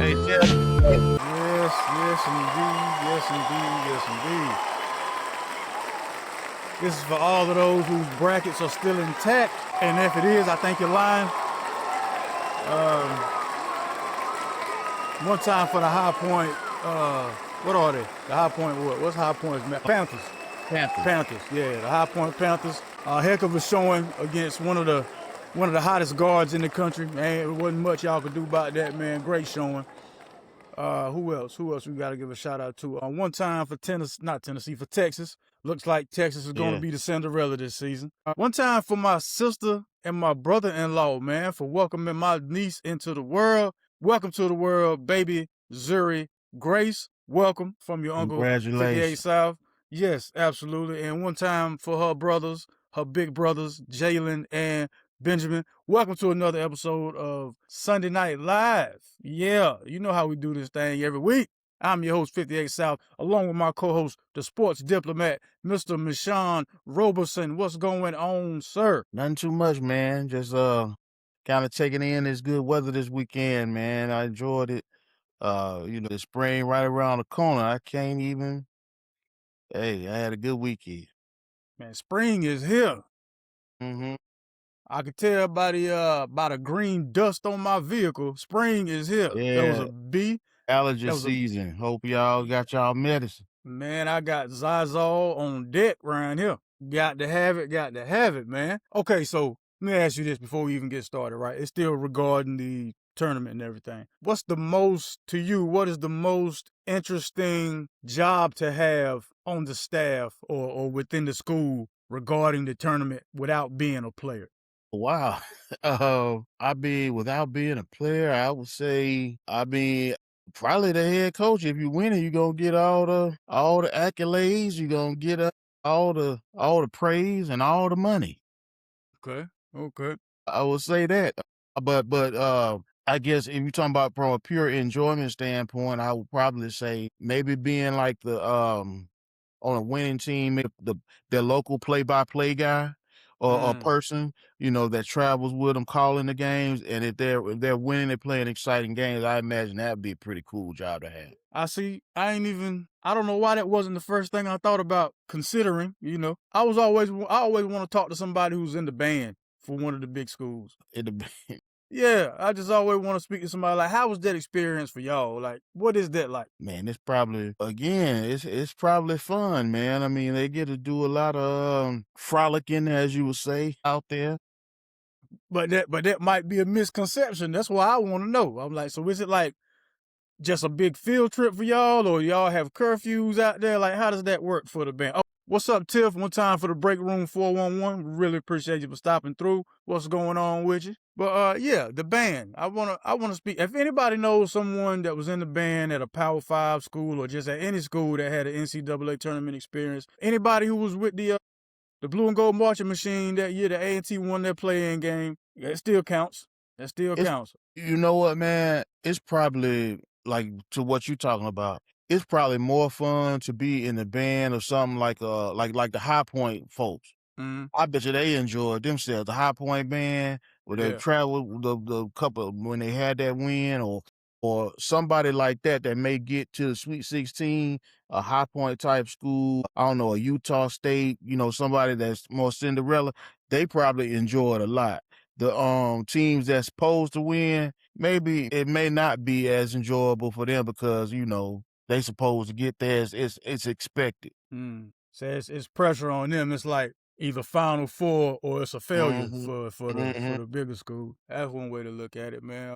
Hey, Jeff. Yes, indeed. Yes, indeed. Yes, indeed. This is for all of those whose brackets are still intact. And if it is, I think you're lying. One time for the High Point, what are they? The High Point what? What's High Point's? Panthers. Panthers, yeah. The High Point Panthers. A heck of a showing against one of the hottest guards in the country. Man, it wasn't much y'all could do about that, man. Great showing. Who else we got to give a shout out to? One time for for Texas. Looks like Texas is going to be the Cinderella this season. One time for my sister and my brother-in-law, man, for welcoming my niece into the world. Welcome to the world, baby Zuri Grace. Welcome from your uncle, 58 South. Yes, absolutely. And one time for her brothers, her big brothers, Jalen and Benjamin. Welcome to another episode of Sunday Night Live. Yeah, you know how we do this thing every week. I'm your host, 58 South, along with my co-host, the sports diplomat, Mr. Michon Roberson. What's going on, sir? Nothing too much, man. Just kind of taking in this good weather this weekend, man. I enjoyed it. The spring right around the corner. I had a good weekend. Man, spring is here. Mm-hmm. I could tell by the green dust on my vehicle. Spring is here. Yeah. That was a B. Allergy season. Hope y'all got y'all medicine. Man, I got Zazol on deck around here. Got to have it, man. Okay, so let me ask you this before we even get started, right? It's still regarding the tournament and everything. What is the most interesting job to have on the staff or within the school regarding the tournament without being a player? Wow. Without being a player, I would say, probably the head coach. If you win it, you're gonna get all the accolades, you're gonna get all the praise and all the money. Okay. I would say that. But I guess if you're talking about from a pure enjoyment standpoint, I would probably say maybe being like the on a winning team, the local play-by-play guy or a person, that travels with them calling the games. And if they're winning, they're playing exciting games, I imagine that'd be a pretty cool job to have. I don't know why that wasn't the first thing I thought about considering, I always want to talk to somebody who's in the band for one of the big schools. In the band. Yeah, I just always want to speak to somebody like, how was that experience for y'all? Like, what is that like? Man, it's probably fun, man. I mean, they get to do a lot of frolicking, as you would say, out there. But that might be a misconception. That's why I want to know. I'm like, so is it like just a big field trip for y'all, or y'all have curfews out there? Like, how does that work for the band? Oh, what's up, Tiff? One time for the break room 411. Really appreciate you for stopping through. What's going on with you? But yeah, the band. I wanna speak. If anybody knows someone that was in the band at a Power 5 school or just at any school that had an NCAA tournament experience, anybody who was with the blue and gold marching machine that year, the A&T won their play-in game, it still counts. You know what, man? It's probably like to what you're talking about. It's probably more fun to be in the band or something like the High Point folks. Mm-hmm. I bet you they enjoyed themselves. The High Point band, where they traveled the couple when they had that win, or somebody like that may get to the Sweet 16, a High Point type school. I don't know, a Utah State. Somebody that's more Cinderella. They probably enjoy it a lot. The teams that's supposed to win, maybe it may not be as enjoyable for them because they supposed to get there. It's expected. So it's pressure on them. It's like either Final Four or it's a failure for the bigger school. That's one way to look at it, man.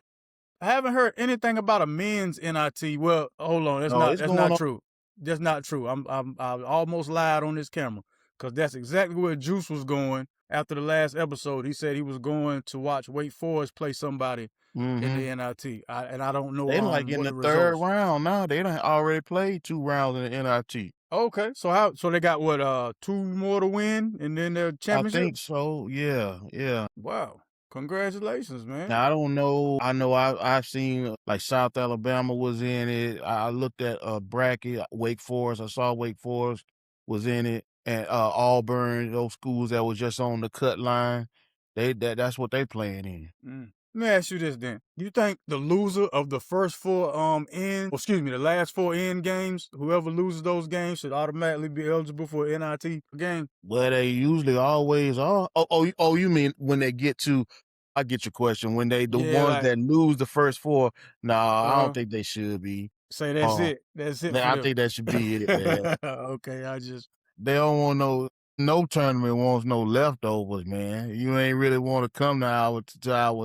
I haven't heard anything about a men's NIT. Well, hold on, that's not true. That's not true. I almost lied on this camera because that's exactly where Juice was going after the last episode. He said he was going to watch Wake Forest play somebody in the NIT. I don't know. They in the third round now. They done already played 2 rounds in the NIT. Okay, so they got what 2 more to win and then their championship? I think so. Yeah. Wow. Congratulations, man. Now, I don't know. I know I've seen like South Alabama was in it. I looked at a bracket, Wake Forest. I saw Wake Forest was in it, and Auburn, those schools that was just on the cut line. That's what they playing in. Let me ask you this then. Do you think the loser of the first four the last four end games, whoever loses those games should automatically be eligible for an NIT game? Well, they usually always are. Oh, you mean when they get to? I get your question. When the ones like, that lose the first four, no, I don't think they should be. Say that's it. That's it for I them. think that should be it, man. Okay, They don't want no tournament wants no leftovers, man. You ain't really want to come to our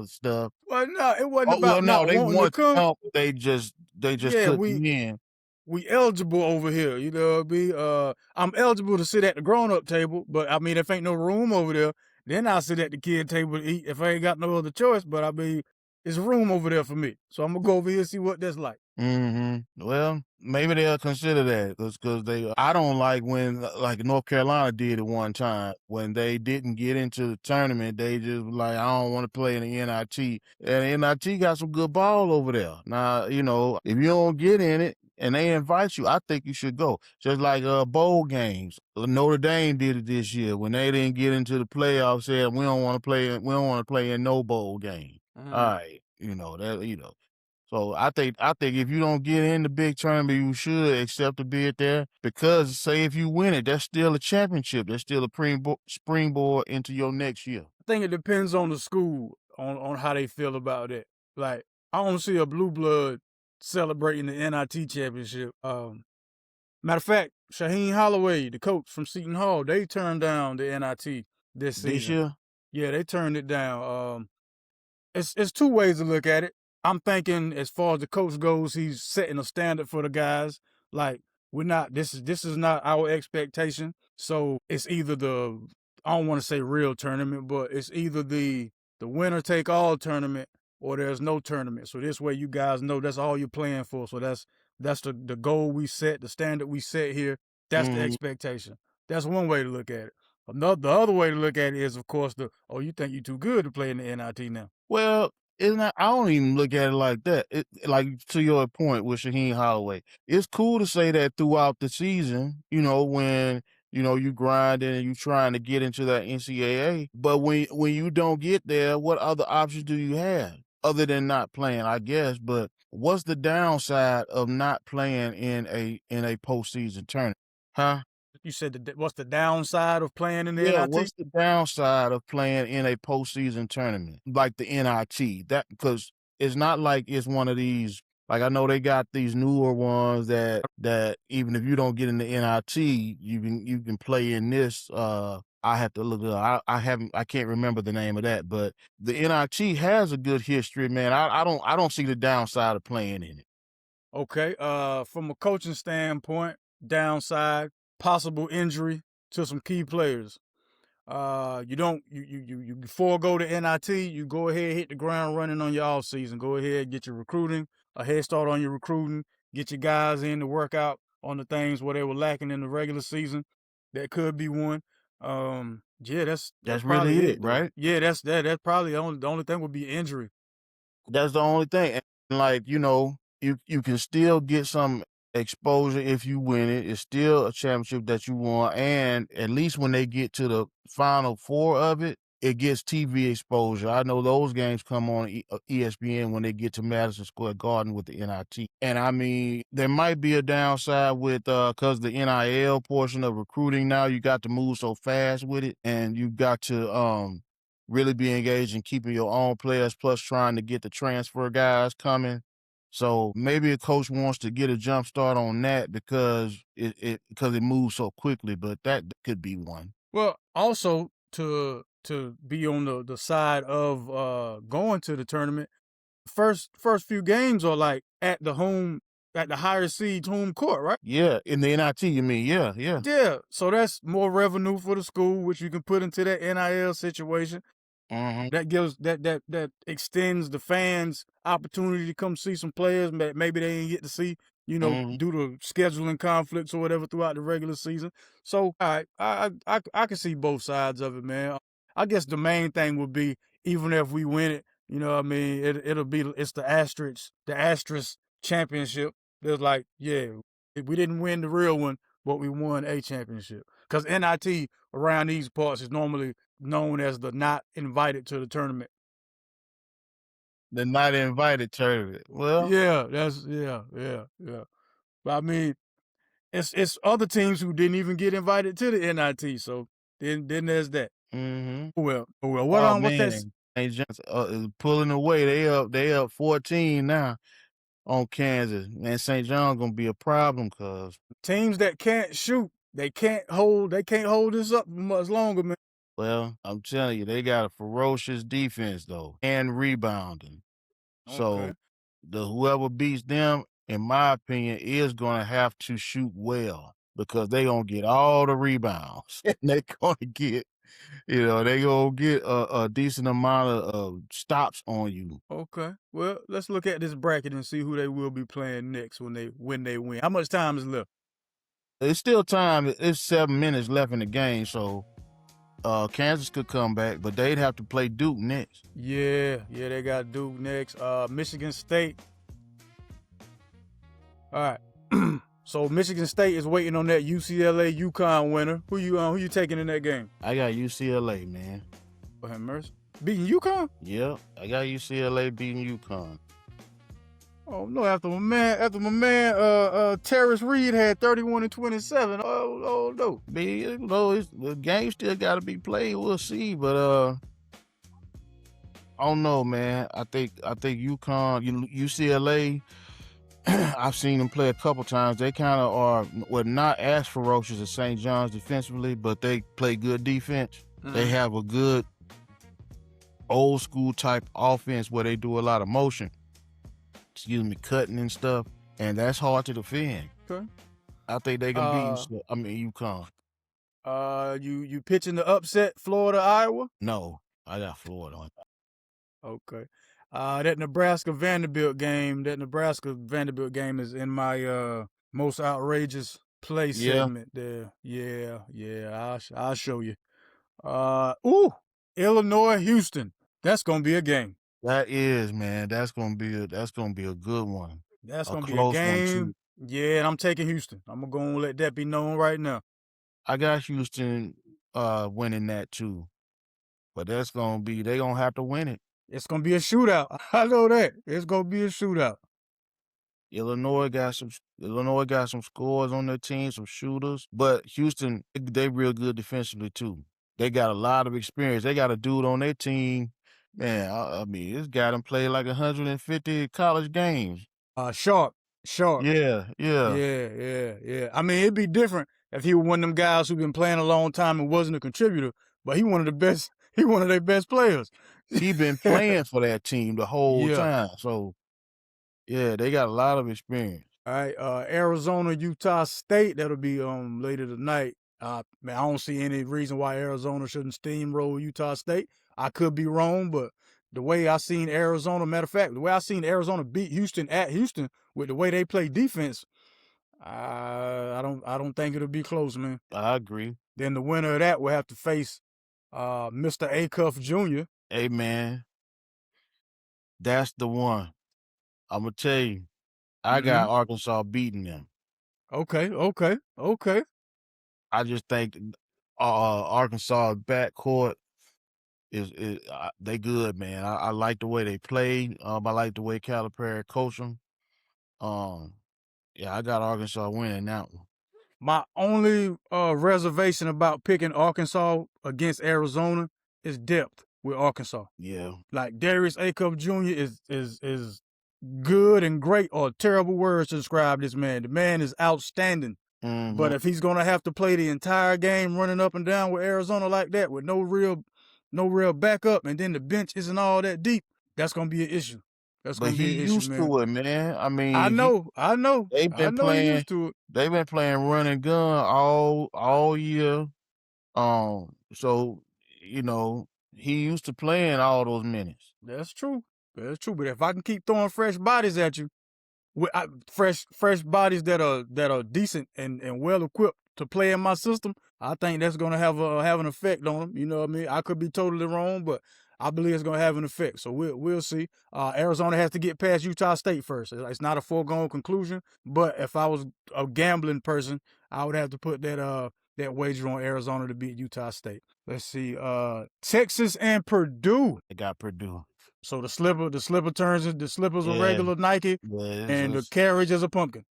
stuff. Well, no, it wasn't Oh well, about no, not they wanting to want to come. come. They just Yeah, couldn't win. we eligible over here, you know what I mean? I'm eligible to sit at the grown-up table, but I mean, if ain't no room over there, then I'll sit at the kid table to eat if I ain't got no other choice. But I mean, there's room over there for me. So I'm gonna go over here and see what that's like. Well, maybe they'll consider that because I don't like when like North Carolina did it one time when they didn't get into the tournament. They just like, I don't want to play in the NIT, and NIT got some good ball over there. Now, if you don't get in it and they invite you, I think you should go. Just like bowl games. Notre Dame did it this year when they didn't get into the playoffs. Said we don't want to play. We don't want to play in no bowl game. All right, that. So I think if you don't get in the big tournament, you should accept to be it there because say if you win it, that's still a championship. That's still a springboard into your next year. I think it depends on the school on how they feel about it. Like, I don't see a blue blood celebrating the NIT championship. Matter of fact, Shaheen Holloway, the coach from Seton Hall, they turned down the NIT this season. This year? Yeah, they turned it down. It's two ways to look at it. I'm thinking as far as the coach goes, he's setting a standard for the guys. Like, this is not our expectation. So it's either I don't want to say real tournament, but it's either the winner take all tournament or there's no tournament. So this way you guys know that's all you're playing for. So that's the goal we set, the standard we set here. That's the expectation. That's one way to look at it. The other way to look at it is, of course, you think you're too good to play in the NIT now. Well, I don't even look at it like that. Like to your point with Shaheen Holloway, it's cool to say that throughout the season, when you grinding and you trying to get into that NCAA. But when you don't get there, what other options do you have other than not playing? I guess. But what's the downside of not playing in a postseason tournament? Huh? You said what's the downside of playing in the NIT? What's the downside of playing in a postseason tournament like the NIT? That because it's not like it's one of these. Like I know they got these newer ones that even if you don't get in the NIT, you can play in this. I have to look it up. I can't remember the name of that, but the NIT has a good history, man. I don't see the downside of playing in it. Okay. From a coaching standpoint, downside, possible injury to some key players. You forego the NIT, you go ahead, hit the ground running on your off season. Go ahead, get your recruiting, a head start on your recruiting, get your guys in to work out on the things where they were lacking in the regular season. That could be one. That's really it, right? Yeah, that's probably the only thing would be injury. That's the only thing. And like, you can still get some exposure if you win it. It's still a championship that you won. And at least when they get to the final four of it, it gets TV exposure. I know those games come on ESPN when they get to Madison Square Garden with the NIT. And I mean, there might be a downside with because the NIL portion of recruiting now, you got to move so fast with it, and you got to really be engaged in keeping your own players, plus trying to get the transfer guys coming. So maybe a coach wants to get a jump start on that because it moves so quickly, but that could be one. Well, also to be on the side of going to the tournament, first few games are like at the higher seed's home court, right? Yeah, in the NIT, you mean? Yeah. Yeah, so that's more revenue for the school, which you can put into that NIL situation. That gives that extends the fans opportunity to come see some players that maybe they didn't get to see, due to scheduling conflicts or whatever throughout the regular season. So I can see both sides of it, man. I guess the main thing would be even if we win it, what I mean, it's the asterisk championship. There's like, yeah, we didn't win the real one, but we won a championship. Because NIT around these parts is normally known as the not invited to the tournament. The not invited tournament. Well, yeah, But I mean, it's other teams who didn't even get invited to the NIT. So then there's that. mm-hmm. Well, Oh what's that? man, St. John's is pulling away. They up 14 now on Kansas. Man, St. John's gonna be a problem because teams that can't shoot, they can't hold this up much longer, man. well, I'm telling you, they got a ferocious defense though and rebounding. So whoever beats them, in my opinion, is gonna have to shoot well because they gonna get all the rebounds and they gonna get, they gonna get a decent amount of stops on you. Okay. Well, let's look at this bracket and see who they will be playing next when they win. How much time is left? It's still time. It's 7 minutes left in the game, so Kansas could come back, but they'd have to play Duke next. Yeah, they got Duke next. Michigan State. All right. So Michigan State is waiting on that UCLA UConn winner. Who you taking in that game? I got UCLA, man. Go ahead, Mercer. Beating UConn? Yep, I got UCLA beating UConn. Oh no! After my man, Terrence Reed had 31 and 27. Oh no! The game still got to be played. We'll see, but I don't know, man. I think UConn, UCLA. I've seen them play a couple times. They kind of are not as ferocious as St. John's defensively, but they play good defense. Mm-hmm. They have a good old school type offense where they do a lot of motion. Cutting and stuff, and that's hard to defend. Okay. I think they can beat. UConn. You pitching the upset, Florida, Iowa? No, I got Florida on. Okay. That Nebraska Vanderbilt game is in my most outrageous play segment there. Yeah. I'll show you. Illinois, Houston. That's gonna be a game. That is, man. That's gonna be a good one. That's gonna be a game. Yeah, and I'm taking Houston. I'm gonna go and let that be known right now. I got Houston winning that too. But they're gonna have to win it. It's gonna be a shootout. I know that. It's gonna be a shootout. Illinois got some scores on their team, some shooters. But Houston, they real good defensively too. They got a lot of experience. They got a dude on their team. Man, I mean, this guy done played like 150 college games. Sharp. Yeah. I mean, it'd be different if he was one of them guys who've been playing a long time and wasn't a contributor, but he one of their best players. He been playing for that team the whole time. So, yeah, they got a lot of experience. All right, Arizona, Utah State, that'll be later tonight. Man, I don't see any reason why Arizona shouldn't steamroll Utah State. I could be wrong, but the way I seen Arizona, matter of fact, the way I seen Arizona beat Houston at Houston with the way they play defense, I don't think it'll be close, man. I agree. Then the winner of that will have to face Mr. Acuff Jr. Hey, man, that's the one. I'm gonna tell you, I got Arkansas beating them. Okay. I just think Arkansas backcourt is they good, man. I like the way they play. I like the way Calipari coach them. Yeah, I got Arkansas winning that one. My only reservation about picking Arkansas against Arizona is depth with Arkansas. Yeah, like Darius Acuff Jr. is good and great, or terrible words to describe this man. The man is outstanding. Mm-hmm. But if he's gonna have to play the entire game running up and down with Arizona like that, with no real backup, and then the bench isn't all that deep, that's gonna be an issue. That's gonna be an issue, man. But he used to it, man. I mean, I know. They've been playing. Used to it. They've been playing run and gun all year. So he used to playing all those minutes. That's true. But if I can keep throwing fresh bodies at you, fresh bodies that are decent and well equipped to play in my system, I think that's gonna have an effect on them. You know what I mean? I could be totally wrong, but I believe it's gonna have an effect. So we'll see. Arizona has to get past Utah State first. It's not a foregone conclusion, but if I was a gambling person, I would have to put that wager on Arizona to beat Utah State. Let's see. Texas and Purdue. They got Purdue. So the slipper turns the slippers a regular Nike, and the carriage is a pumpkin.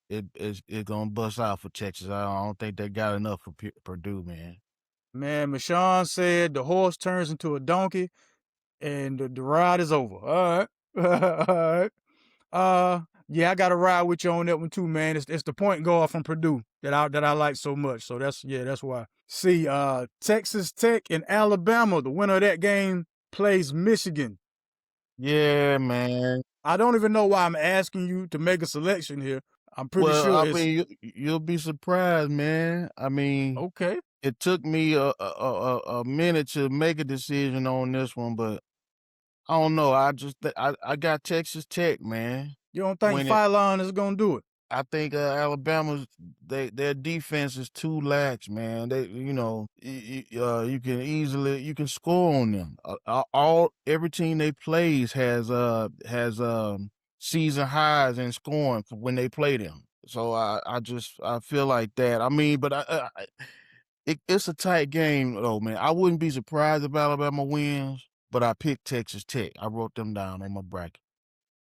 It's gonna bust out for Texas. I don't think they got enough for Purdue, man. Man, Michon said the horse turns into a donkey, and the ride is over. All right, all right. Yeah, I got to ride with you on that one too, man. It's the point guard from Purdue that I like so much. So that's why. See, Texas Tech and Alabama, the winner of that game plays Michigan. Yeah, man. I don't even know why I'm asking you to make a selection here. I'm pretty sure I mean, you'll be surprised, man. I mean, okay. It took me a minute to make a decision on this one, but I don't know. I got Texas Tech, man. You don't think Phylon is gonna do it? I think Alabama's their defense is too lax, man. They you can score on them. Every team they plays has season highs in scoring for when they play them. So I feel like that. I mean, but it's a tight game though, man. I wouldn't be surprised if Alabama wins, but I picked Texas Tech. I wrote them down on my bracket.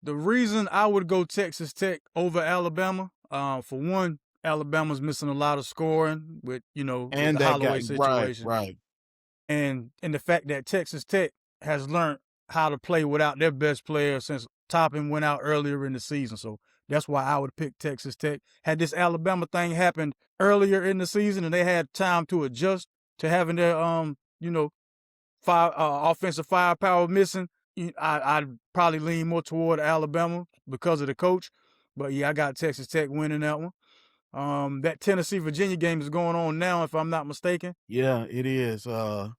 The reason I would go Texas Tech over Alabama, for one, Alabama's missing a lot of scoring with the Holloway situation, right, and the fact that Texas Tech has learned how to play without their best player since Toppin went out earlier in the season. So that's why I would pick Texas Tech. Had this Alabama thing happened earlier in the season and they had time to adjust to having their offensive firepower missing, I'd probably lean more toward Alabama because of the coach. But yeah, I got Texas Tech winning that one. That Tennessee-Virginia game is going on now, if I'm not mistaken. Yeah, it is. I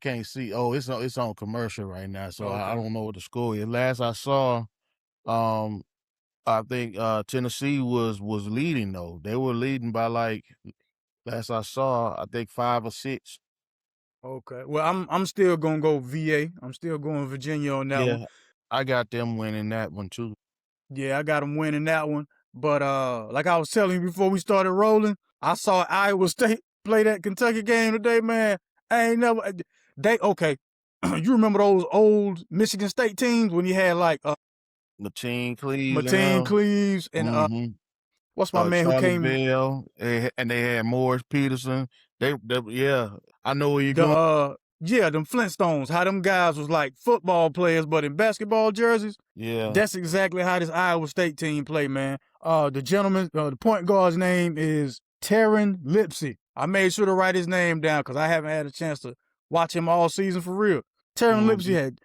can't see. Oh, it's on commercial right now, so okay. I don't know what the score is. Last I saw, I think Tennessee was leading though. They were leading by last I saw, I think 5 or 6. Okay. Well, I'm still gonna go VA. I'm still going Virginia on that one. I got them winning that one too. Yeah, I got them winning that one. But like I was telling you before we started rolling, I saw Iowa State play that Kentucky game today, man. I ain't never okay. You remember those old Michigan State teams when you had Mateen Cleaves and what's my man Charlie who came Bell, and they had Morris Peterson. They I know where you're going. Yeah, them Flintstones, how them guys was like football players, but in basketball jerseys. Yeah. That's exactly how this Iowa State team play, man. The gentleman, the point guard's name is Taron Lipsey. I made sure to write his name down because I haven't had a chance to watch him all season for real. Taron Lipsey had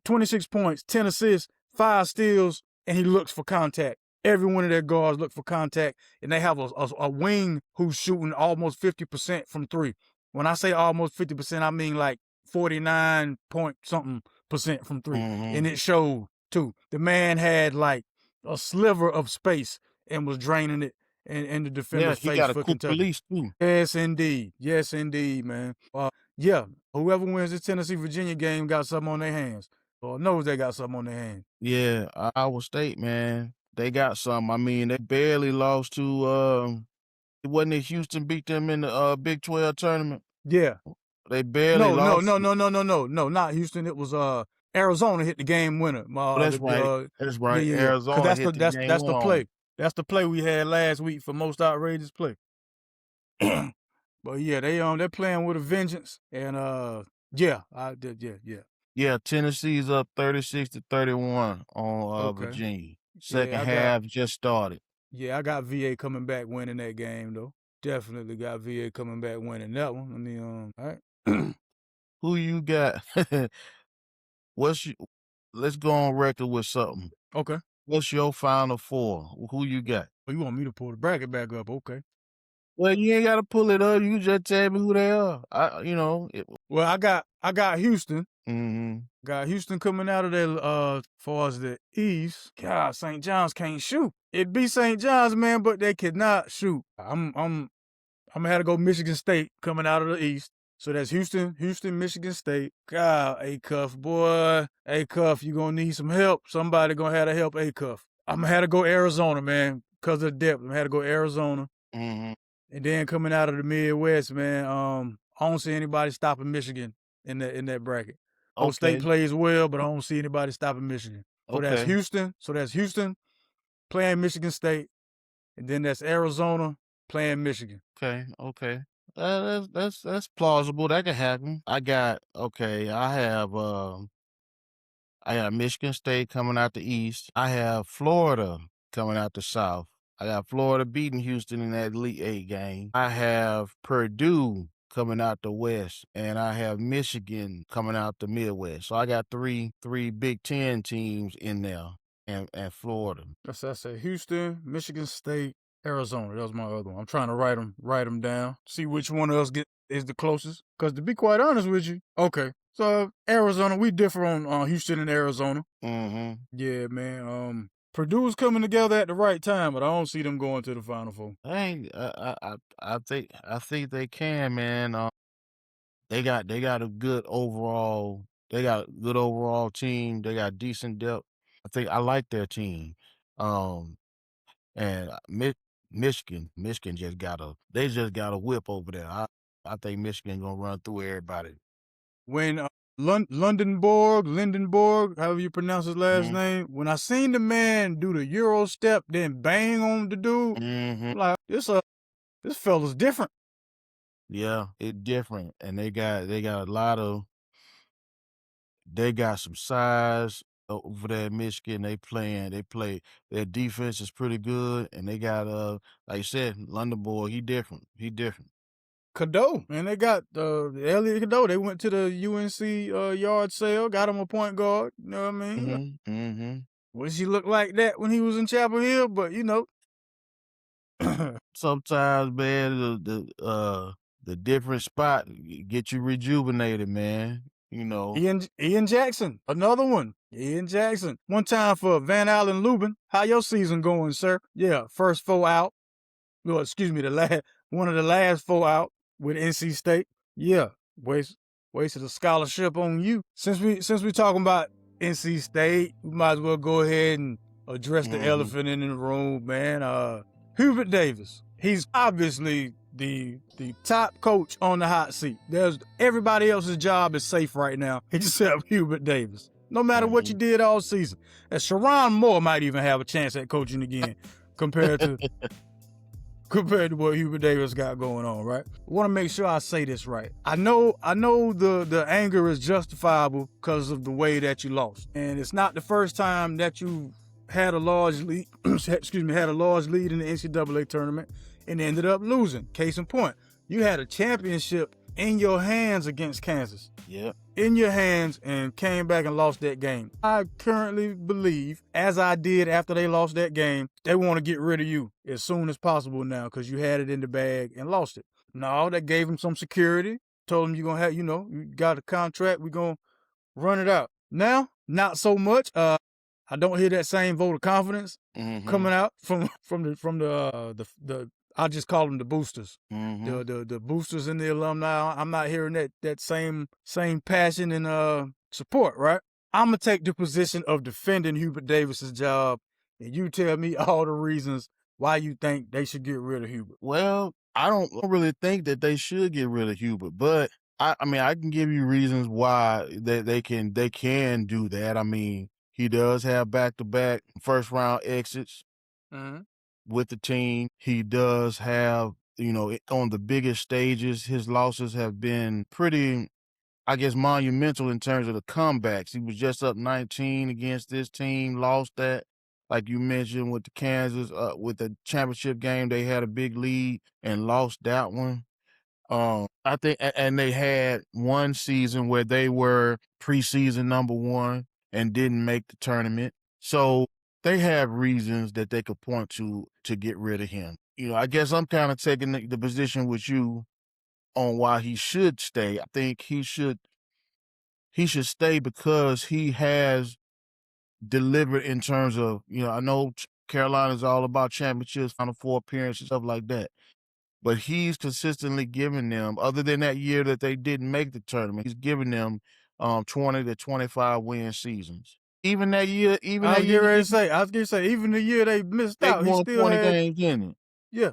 26 points, 10 assists, 5 steals, and he looks for contact. Every one of their guards look for contact, and they have a wing who's shooting almost 50% from 3. When I say almost 50%, I mean like 49 point something percent from 3. And it showed too. The man had like a sliver of space and was draining it in the defender's face for Kentucky. Too. Yes, indeed. Yes, indeed, man. Yeah, whoever wins this Tennessee-Virginia game got something on their hands. Or knows they got something on their hands. Yeah, Iowa State, man. They got something. I mean, they barely lost to it wasn't it Houston beat them in the Big 12 tournament? Yeah. They barely lost. No, not Houston. It was Arizona hit the game winner. That's right. That's right. Yeah. Arizona that's hit the play. That's the play we had last week for most outrageous play. But yeah, they're playing with a vengeance, and yeah. Yeah, Tennessee's up 36-31 on Virginia. Second half just started. Yeah, I got VA coming back winning that game though. Definitely got VA coming back winning that one. I mean, all right. Who you got? Let's go on record with something. Okay. What's your final 4? Who you got? Oh, you want me to pull the bracket back up? Okay. Well, you ain't got to pull it up. You just tell me who they are. Well, I got Houston. Mm-hmm. Got Houston coming out of there far as the East. God, St. John's can't shoot. It be St. John's, man, but they cannot shoot. I'm gonna have to go Michigan State coming out of the East. So that's Houston, Michigan State. God, Acuff, boy. Acuff, you gonna need some help. Somebody gonna have to help Acuff. I'm gonna have to go Arizona, man, because of the depth. I'm gonna have to go Arizona. Mm-hmm. And then coming out of the Midwest, man, I don't see anybody stopping Michigan in that bracket. State Okay. plays well, but I don't see anybody stopping Michigan. So that's Okay. Houston. So that's Houston playing Michigan State, and then that's Arizona playing Michigan. Okay. That's plausible. That could happen. I got Michigan State coming out the East. I have Florida coming out the South. I got Florida beating Houston in that Elite Eight game. I have Purdue coming out the West, and I have Michigan coming out the Midwest. So I got three Big Ten teams in there, and Florida. That's I said Houston, Michigan State, Arizona. That was my other one. I'm trying to write them down. See which one of us is the closest. Because to be quite honest with you, okay. So Arizona, we differ on Houston and Arizona. Mm-hmm. Yeah, man. Purdue's coming together at the right time, but I don't see them going to the Final Four. I think they can, man. They got a good overall. They got a good overall team. They got decent depth. I like their team. And Michigan just got a whip over there. I think Michigan gonna run through everybody. When Lindenborg, however you pronounce his last name, when I seen the man do the Euro step, then bang on the dude, like this fella's different. Yeah, it's different, and they got some size over there in Michigan. They play. Their defense is pretty good, and they got like you said, London boy. He different. Cadeau, man, they got Elliot Cadeau. They went to the UNC yard sale, got him a point guard. You know what I mean? Mm-hmm. Wish he looked like that when he was in Chapel Hill, but you know. Sometimes, man, the different spot get you rejuvenated, man. You know. Ian Jackson, another one. Ian Jackson. One time for Van Allen Lubin. How your season going, sir? Yeah, first 4 out. Well, excuse me, one of the last 4 out with NC State. Yeah, wasted a scholarship on you. Since we talking about NC State, we might as well go ahead and address the elephant in the room, man. Hubert Davis. He's obviously the top coach on the hot seat. There's everybody else's job is safe right now except Hubert Davis. No matter what you did all season. And Sharon Moore might even have a chance at coaching again compared to what Hubert Davis got going on, right? I want to make sure I say this right. I know the anger is justifiable because of the way that you lost. And it's not the first time that you had a large lead, in the NCAA tournament and ended up losing. Case in point, you had a championship in your hands against Kansas. Yep. In your hands and came back and lost that game. I currently believe, as I did after they lost that game, they want to get rid of you as soon as possible now because you had it in the bag and lost it. No, that gave them some security. Told them you're going to have, you got a contract. We're going to run it out. Now, not so much. I don't hear that same vote of confidence coming out from the I just call them the boosters. The boosters and the alumni. I'm not hearing that same passion and support, right? I'm gonna take the position of defending Hubert Davis's job, and you tell me all the reasons why you think they should get rid of Hubert. Well, I don't really think that they should get rid of Hubert, but I mean I can give you reasons why they can do that. I mean, he does have back-to-back first-round exits with the team. He does have, on the biggest stages, his losses have been pretty, I guess, monumental in terms of the comebacks. He was just up 19 against this team, lost that. Like you mentioned with the Kansas, with the championship game, they had a big lead and lost that one. I think, and they had one season where they were preseason number 1 and didn't make the tournament. So they have reasons that they could point to get rid of him. I guess I'm kind of taking the position with you on why he should stay. I think he should stay because he has delivered in terms of, I know Carolina's all about championships, Final Four appearances, stuff like that. But he's consistently giving them, other than that year that they didn't make the tournament, he's giving them 20 to 25 win seasons. Even that year, I was going to say, even the year they missed out, he won still 20 had games in it. Yeah.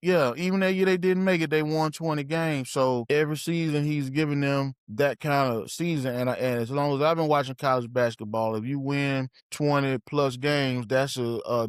Yeah, even that year they didn't make it, they won 20 games. So every season he's giving them that kind of season. And as long as I've been watching college basketball, if you win 20 plus games, that's a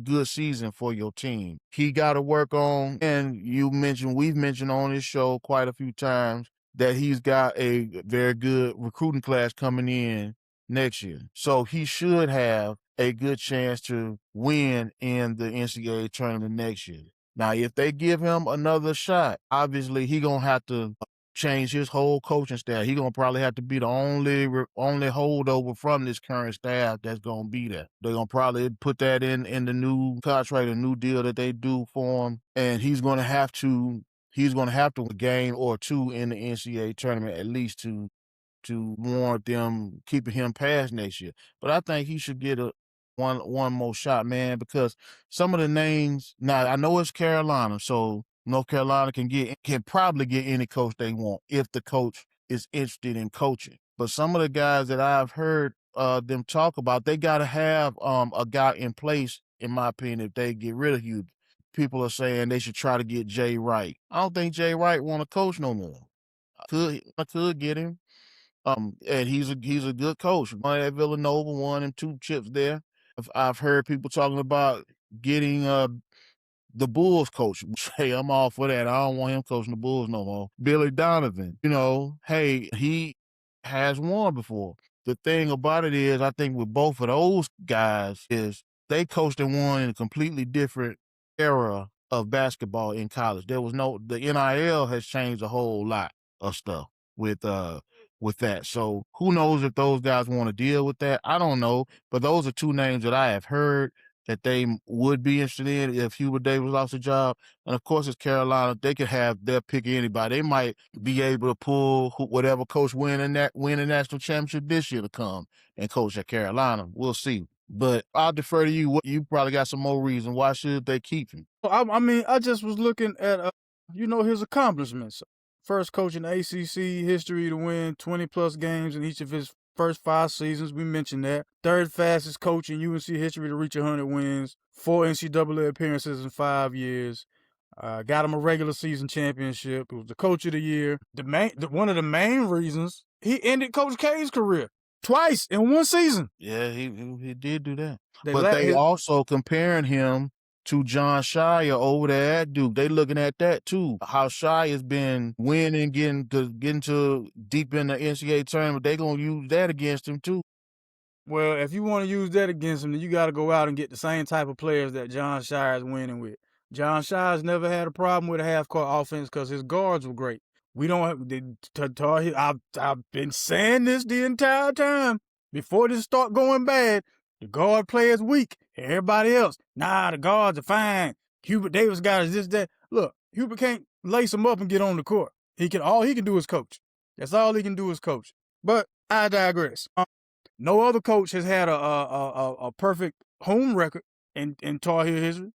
good season for your team. He got to work on, and we've mentioned on this show quite a few times that he's got a very good recruiting class coming in next year. So he should have a good chance to win in the NCAA tournament next year. Now, if they give him another shot, obviously he gonna have to change his whole coaching staff. He gonna probably have to be the only holdover from this current staff that's gonna be there. They're gonna probably put that in the new contract, a new deal that they do for him, and he's gonna have to a game or two in the NCAA tournament at least to warrant them keeping him past next year. But I think he should get one more shot, man, because some of the names now I know it's Carolina, so North Carolina can probably get any coach they want if the coach is interested in coaching. But some of the guys that I've heard them talk about, they gotta have a guy in place, in my opinion, if they get rid of Hubert. People are saying they should try to get Jay Wright. I don't think Jay Wright want to coach no more. I could get him. And he's a good coach. Won at Villanova, won him 2 chips there. I've heard people talking about getting the Bulls coach. Hey, I'm all for that. I don't want him coaching the Bulls no more. Billy Donovan, hey, he has won before. The thing about it is, I think with both of those guys is they coached and won in a completely different era of basketball in college. The NIL has changed a whole lot of stuff with that. So who knows if those guys want to deal with that? I don't know. But those are 2 names that I have heard that they would be interested in if Hubert Davis lost a job. And of course, it's Carolina. They could have their pick of anybody. They might be able to pull whatever coach win a national championship this year to come and coach at Carolina. We'll see. But I'll defer to you. You probably got some more reason. Why should they keep him? I mean, I just was looking at, his accomplishments. First coach in ACC history to win 20-plus games in each of his first 5 seasons. We mentioned that. Third fastest coach in UNC history to reach 100 wins. 4 NCAA appearances in 5 years. Got him a regular season championship. It was the coach of the year. One of the main reasons he ended Coach K's career twice in 1 season. Yeah, he did do that. But they also comparing him to John Shire over there at Duke. They looking at that too. How Shire has been winning, getting to deep in the NCAA tournament. They gonna use that against him too. Well, if you want to use that against him, then you got to go out and get the same type of players that John Shire is winning with. John Shire's never had a problem with a half-court offense because his guards were great. We don't have I've been saying this the entire time. Before this start going bad, the guard play is weak. Everybody else, the guards are fine. Hubert Davis got is this, that. Look, Hubert can't lace him up and get on the court. All he can do is coach. That's all he can do is coach. But I digress. No other coach has had a perfect home record in Tar Heel history.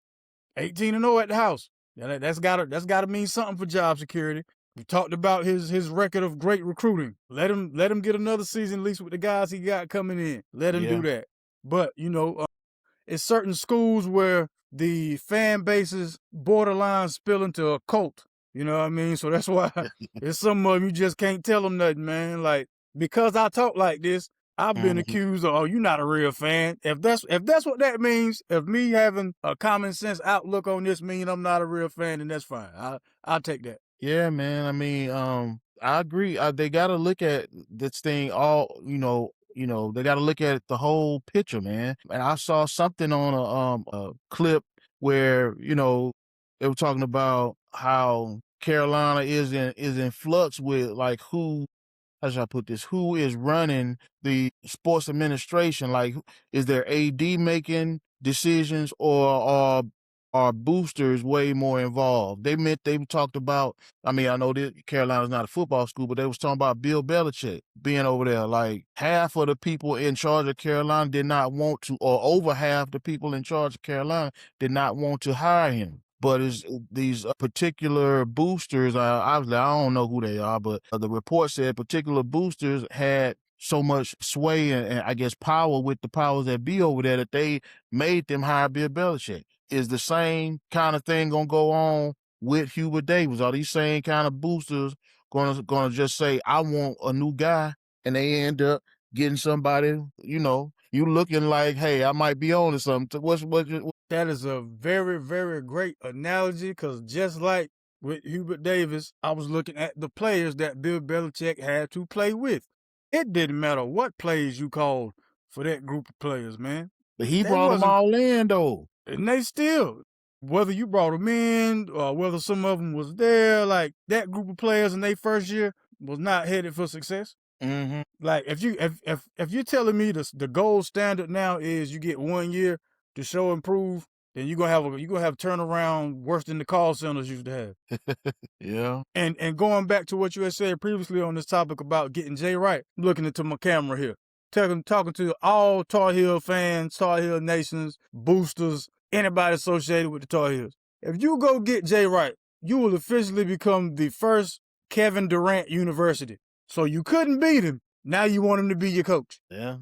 18-0 at the house. That's gotta mean something for job security. We talked about his record of great recruiting. Let him get another season at least with the guys he got coming in. Let him do that. But it's certain schools where the fan bases borderline spill into a cult. You know what I mean? So that's why there's some of them you just can't tell them nothing, man. Like, because I talk like this, I've been accused of, you're not a real fan. If that's what that means, if me having a common sense outlook on this means I'm not a real fan, then that's fine. I'll take that. Yeah, man. I mean, I agree. They got to look at this thing they got to look at the whole picture, man. And I saw something on a clip where, they were talking about how Carolina is in flux with like how should I put this? Who is running the sports administration? Like, is there AD making decisions or are boosters way more involved? They talked about, I know that Carolina's not a football school, but they was talking about Bill Belichick being over there. Like, half of the people in charge of Carolina did not want to, or over half the people in charge of Carolina did not want to hire him. But these particular boosters, obviously I don't know who they are, but the report said particular boosters had so much sway and I guess power with the powers that be over there that they made them hire Bill Belichick. is the same kind of thing gonna go on with Hubert Davis? Are these same kind of boosters gonna just say, I want a new guy, and they end up getting somebody, you looking like, hey, I might be on to something. That is a very, very great analogy, because just like with Hubert Davis, I was looking at the players that Bill Belichick had to play with. It didn't matter what plays you called for that group of players, man. But he They brought them wasn't, all in, though. and they still, whether you brought them in or whether some of them was there, like that group of players in their first year was not headed for success. Mm-hmm. Like if you're telling me the gold standard now is you get 1 year to show improve, then you're gonna have turnaround worse than the call centers used to have. Yeah. And going back to what you had said previously on this topic about getting Jay Wright, looking into my camera here, talking to all Tar Heel fans, Tar Heel nations, boosters, anybody associated with the Tar Heels. If you go get Jay Wright, you will officially become the first Kevin Durant University. So you couldn't beat him. Now you want him to be your coach. Yeah.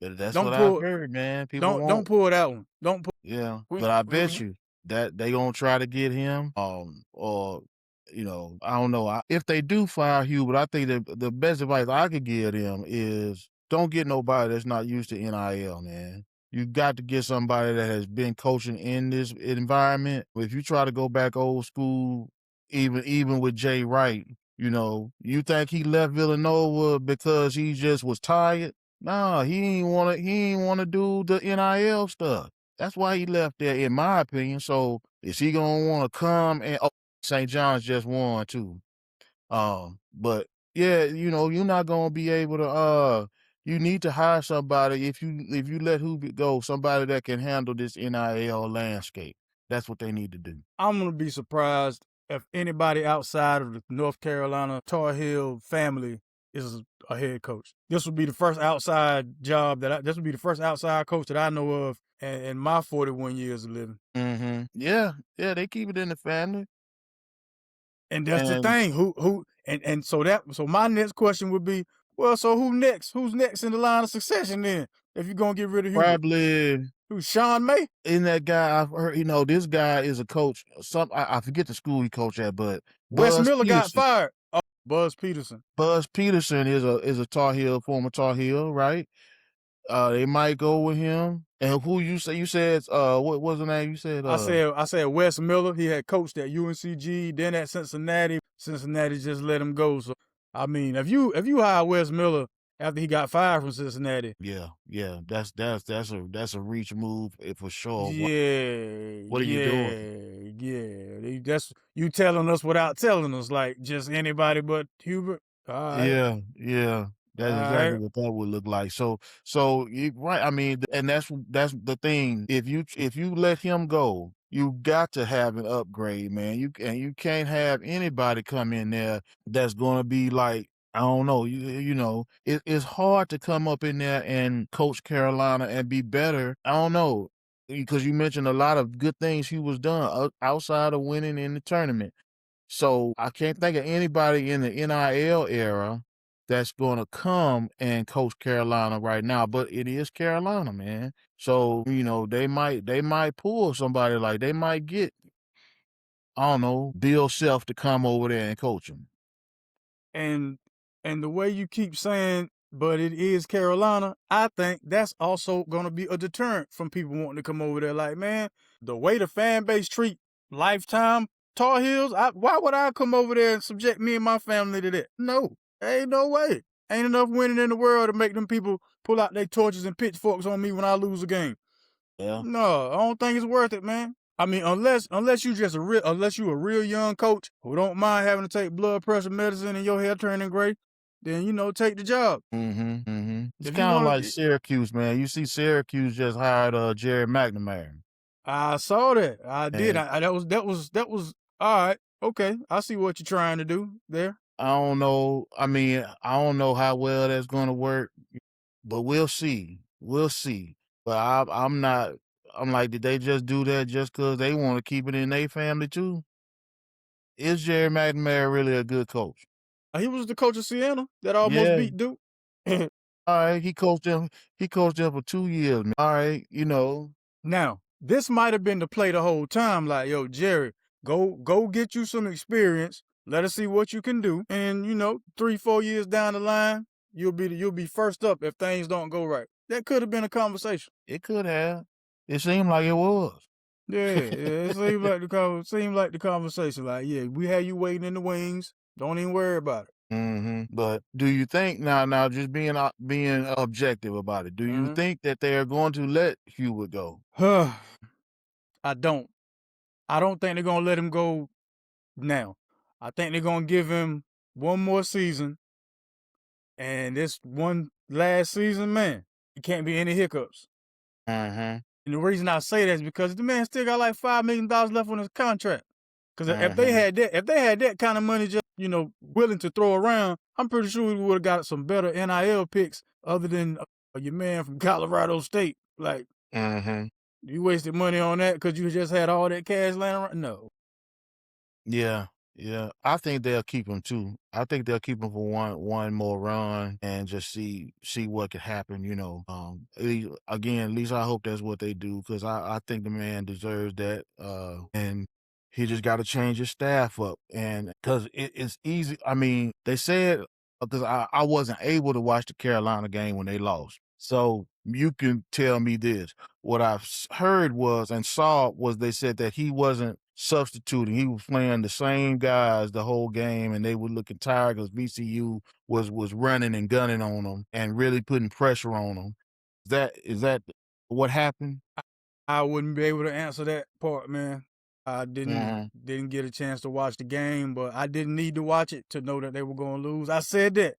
That's Don't what I pull, heard, man. People don't pull that one. Don't pull. Yeah, but I bet you that they gonna try to get him, or I don't know. If they do fire Hubert, I think the best advice I could give them is don't get nobody that's not used to NIL, man. You got to get somebody that has been coaching in this environment. If you try to go back old school, even with Jay Wright, you think he left Villanova because he just was tired? Nah, he ain't wanna do the NIL stuff. That's why he left there, in my opinion. So is he gonna wanna come and St. John's just won too. But yeah, you're not gonna be able to you need to hire somebody if you let Hubert go, somebody that can handle this NIL landscape. That's what they need to do. I'm gonna be surprised if anybody outside of the North Carolina Tar Heel family is a head coach. This would be the first outside job this would be the first outside coach that I know of in my 41 years of living. Mm-hmm. Yeah, they keep it in the family. And that's the thing. So my next question would be, well, so who next? Who's next in the line of succession then? If you're gonna get rid of Hubert? Probably. Who's Sean May? In that guy, I've heard, this guy is a coach. I forget the school he coached at, but Wes Buzz Miller got Peterson. fired. Oh, Buzz Peterson. Buzz Peterson is a Tar Heel, former Tar Heel, right? They might go with him. And who you said, what was the name? You said, I said Wes Miller. He had coached at UNCG, then at Cincinnati. Cincinnati just let him go. So I mean, if you hire Wes Miller after he got fired from Cincinnati, yeah, that's a reach move for sure. Yeah, what are you doing? Yeah. That's you telling us without telling us, like just anybody but Hubert. All right. Yeah. That's exactly what that would look like. So you right. I mean, and that's the thing. If you let him go, you got to have an upgrade, man. You can't have anybody come in there that's going to be like, I don't know. It's hard to come up in there and coach Carolina and be better. I don't know, because you mentioned a lot of good things he was done outside of winning in the tournament. So I can't think of anybody in the NIL era that's going to come and coach Carolina right now, but it is Carolina, man. So, they might pull somebody, like they might get, I don't know, Bill Self to come over there and coach him. And the way you keep saying, but it is Carolina, I think that's also going to be a deterrent from people wanting to come over there. Like, man, the way the fan base treat lifetime Tar Heels, why would I come over there and subject me and my family to that? No, ain't no way. Ain't enough winning in the world to make them people pull out their torches and pitchforks on me when I lose a game. Yeah. No, I don't think it's worth it, man. I mean, unless you a real young coach who don't mind having to take blood pressure medicine and your hair turning gray, then take the job. It's kind of like Syracuse, man. You see, Syracuse just hired Jerry McNamara. I saw that. I did. That was all right. Okay, I see what you're trying to do there. I don't know. I mean, I don't know how well that's going to work, but we'll see. We'll see. But I'm not. I'm like, did they just do that just because they want to keep it in their family too? Is Jerry McNamara really a good coach? He was the coach of Siena that almost beat Duke. All right, he coached them. He coached them for 2 years. Man. All right, Now, this might have been the play the whole time. Like, yo, Jerry, go get you some experience. Let us see what you can do. And 3-4 years down the line, you'll be first up if things don't go right. That could have been a conversation. It could have. It seemed like it was. Yeah, it seemed like the conversation. Like, yeah, we had you waiting in the wings. Don't even worry about it. Mm-hmm. But do you think now just being objective about it, do you think that they are going to let Hubert go? I don't. I don't think they're gonna let him go now. I think they're gonna give him one more season, and this one last season, man, it can't be any hiccups. Mm-hmm. And the reason I say that is because the man still got like $5 million left on his contract. Because if they had that kind of money, just willing to throw around, I'm pretty sure we would have got some better NIL picks other than your man from Colorado State. Like, you wasted money on that because you just had all that cash laying around. No. Yeah. I think they'll keep him too. I think they'll keep him for one more run and just see what could happen. At least I hope that's what they do, because I think the man deserves that. And he just got to change his staff up, and because it's easy. I mean, they said, because I wasn't able to watch the Carolina game when they lost, so you can tell me this. What I've heard and saw was they said that he wasn't substituting. He was playing the same guys the whole game, and they were looking tired because VCU was running and gunning on them and really putting pressure on them. Is that what happened? I wouldn't be able to answer that part, man. I didn't get a chance to watch the game, but I didn't need to watch it to know that they were going to lose. I said that.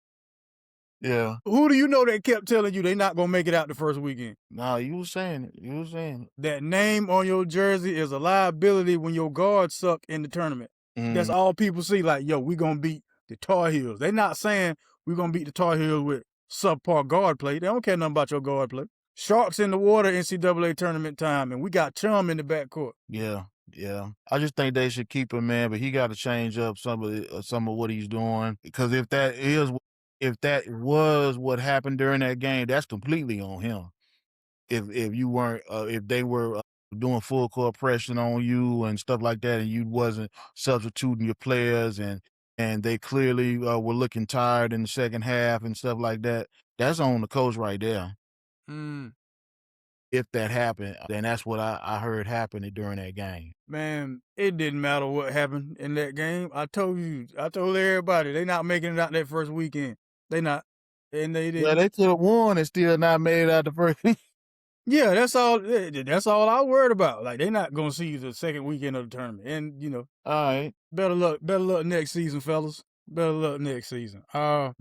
Yeah. Who do you know that kept telling you they not going to make it out the first weekend? No, you were saying it. That name on your jersey is a liability when your guards suck in the tournament. That's all people see. Like, yo, we going to beat the Tar Heels. They're not saying we're going to beat the Tar Heels with subpar guard play. They don't care nothing about your guard play. Sharks in the water, NCAA tournament time, and we got Chum in the backcourt. Yeah. I just think they should keep him, man, but he got to change up some of what he's doing, because if that was what happened during that game, that's completely on him. If you weren't, if they were doing full court pressing on you and stuff like that, and you wasn't substituting your players, and they clearly were looking tired in the second half and stuff like that, that's on the coach right there. If that happened, then that's what I heard happening during that game. Man, it didn't matter what happened in that game. I told everybody, they not making it out that first weekend. They not. And they didn't. Yeah, they could have won and still not made it out the first week. Yeah, that's all I worried about. Like, they not gonna see the second weekend of the tournament. And all right. Better luck next season, fellas. Better luck next season.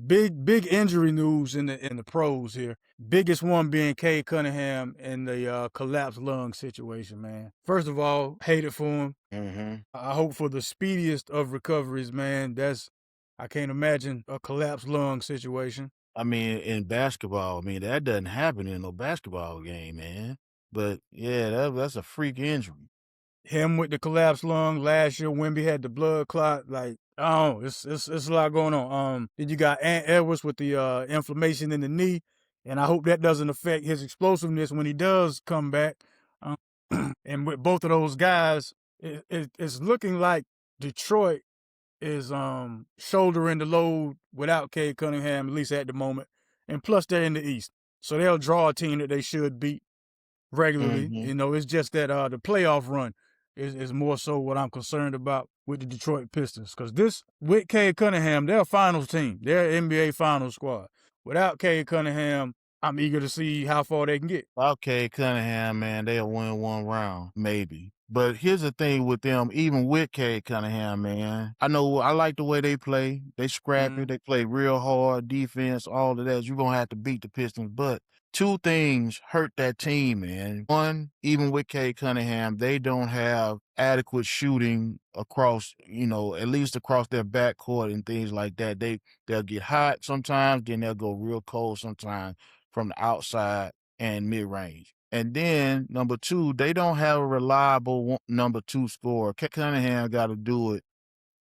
Big injury news in the pros here. Biggest one being Cade Cunningham and the collapsed lung situation, man. First of all, hate it for him. I hope for the speediest of recoveries, man. I can't imagine a collapsed lung situation. I mean, in basketball, that doesn't happen in no basketball game, man. But yeah, that's a freak injury. Him with the collapsed lung last year. Wemby had the blood clot. Like, it's a lot going on. Then you got Ant Edwards with the inflammation in the knee, and I hope that doesn't affect his explosiveness when he does come back. And with both of those guys, it's looking like Detroit is shouldering the load without Cade Cunningham, at least at the moment. And plus, they're in the East, so they'll draw a team that they should beat regularly. It's just that the playoff run is more so what I'm concerned about with the Detroit Pistons. Because with Cade Cunningham, they're a finals team. They're an NBA finals squad. Without Cade Cunningham, I'm eager to see how far they can get. Without Cade Cunningham, man, they'll win one round, maybe. But here's the thing with them, even with Cade Cunningham, man, I like the way they play. They scrappy. They play real hard defense, all of that. You're going to have to beat the Pistons. But two things hurt that team, man. One, even with Cade Cunningham, they don't have adequate shooting across, at least across their backcourt and things like that. They'll get hot sometimes, then they'll go real cold sometimes from the outside and mid-range. And then, number two, they don't have a reliable number two scorer. Cunningham got to do it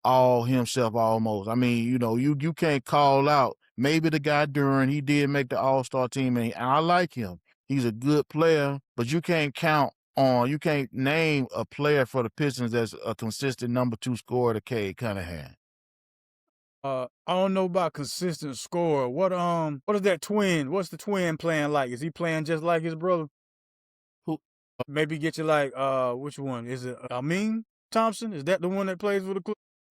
all himself almost. I mean, you can't call out. Maybe the guy Duran, he did make the All-Star team, and I like him. He's a good player, but you can't count you can't name a player for the Pistons that's a consistent number 2 scorer to Cade Cunningham. I don't know about consistent scorer. What is that twin? What's the twin playing like? Is he playing just like his brother? Who? Maybe get you like which one? Is it Amin Thompson? Is that the one that plays for the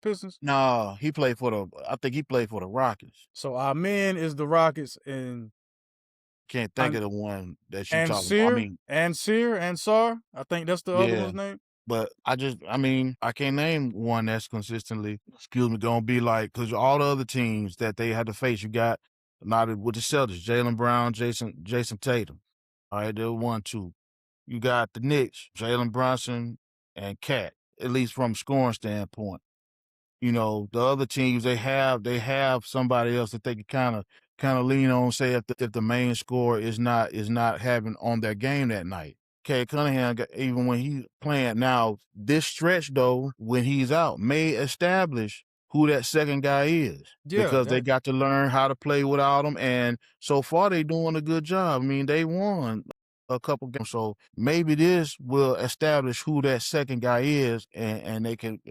Pistons? No, he played for the. I think he played for the Rockets. So Amin is the Rockets, and can't think of the one that you and talking about. I Sear mean, and Sear and Sar. I think that's the other one's name. but I can't name one that's consistently, gonna be like, because all the other teams that they had to face, you got not with the Celtics, Jaylen Brown, Jason Tatum. All right, they're 1-2. You got the Knicks, Jalen Brunson and Cat, at least from scoring standpoint. You know, the other teams they have somebody else that they can kind of lean on, say if the main scorer is not having on their game that night. Cade Cunningham, even when he's playing now, this stretch though, when he's out, may establish who that second guy is. Yeah, because they got to learn how to play without him, and so far they doing a good job. I mean, they won a couple games, so maybe this will establish who that second guy is, and they can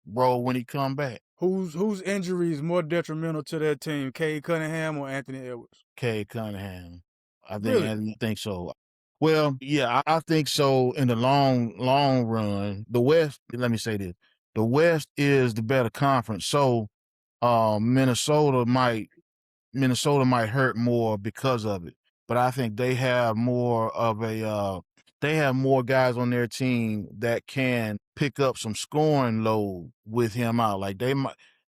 roll when he come back. Whose injury is more detrimental to their team, Cade Cunningham or Anthony Edwards? Cade Cunningham. I think Really? I think so. Well, yeah, I think so in the long run. The West, let me say this. The West is the better conference. So Minnesota might hurt more because of it. But I think they have more of a they have more guys on their team that can pick up some scoring load with him out. Like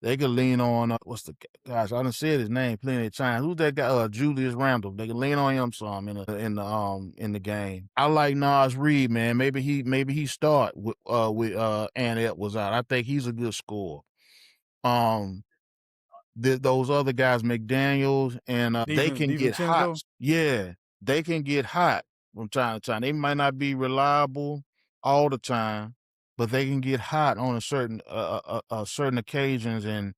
they could lean on what's the gosh, I done said his name plenty of times. Who's that guy? Julius Randle. They can lean on him some in the game. I like Nas Reed, man. Maybe he start with Ant Edwards out. I think he's a good scorer. Those other guys, McDaniels, and they can get hot. Yeah, they can get hot from time to time. They might not be reliable all the time, but they can get hot on a certain occasions and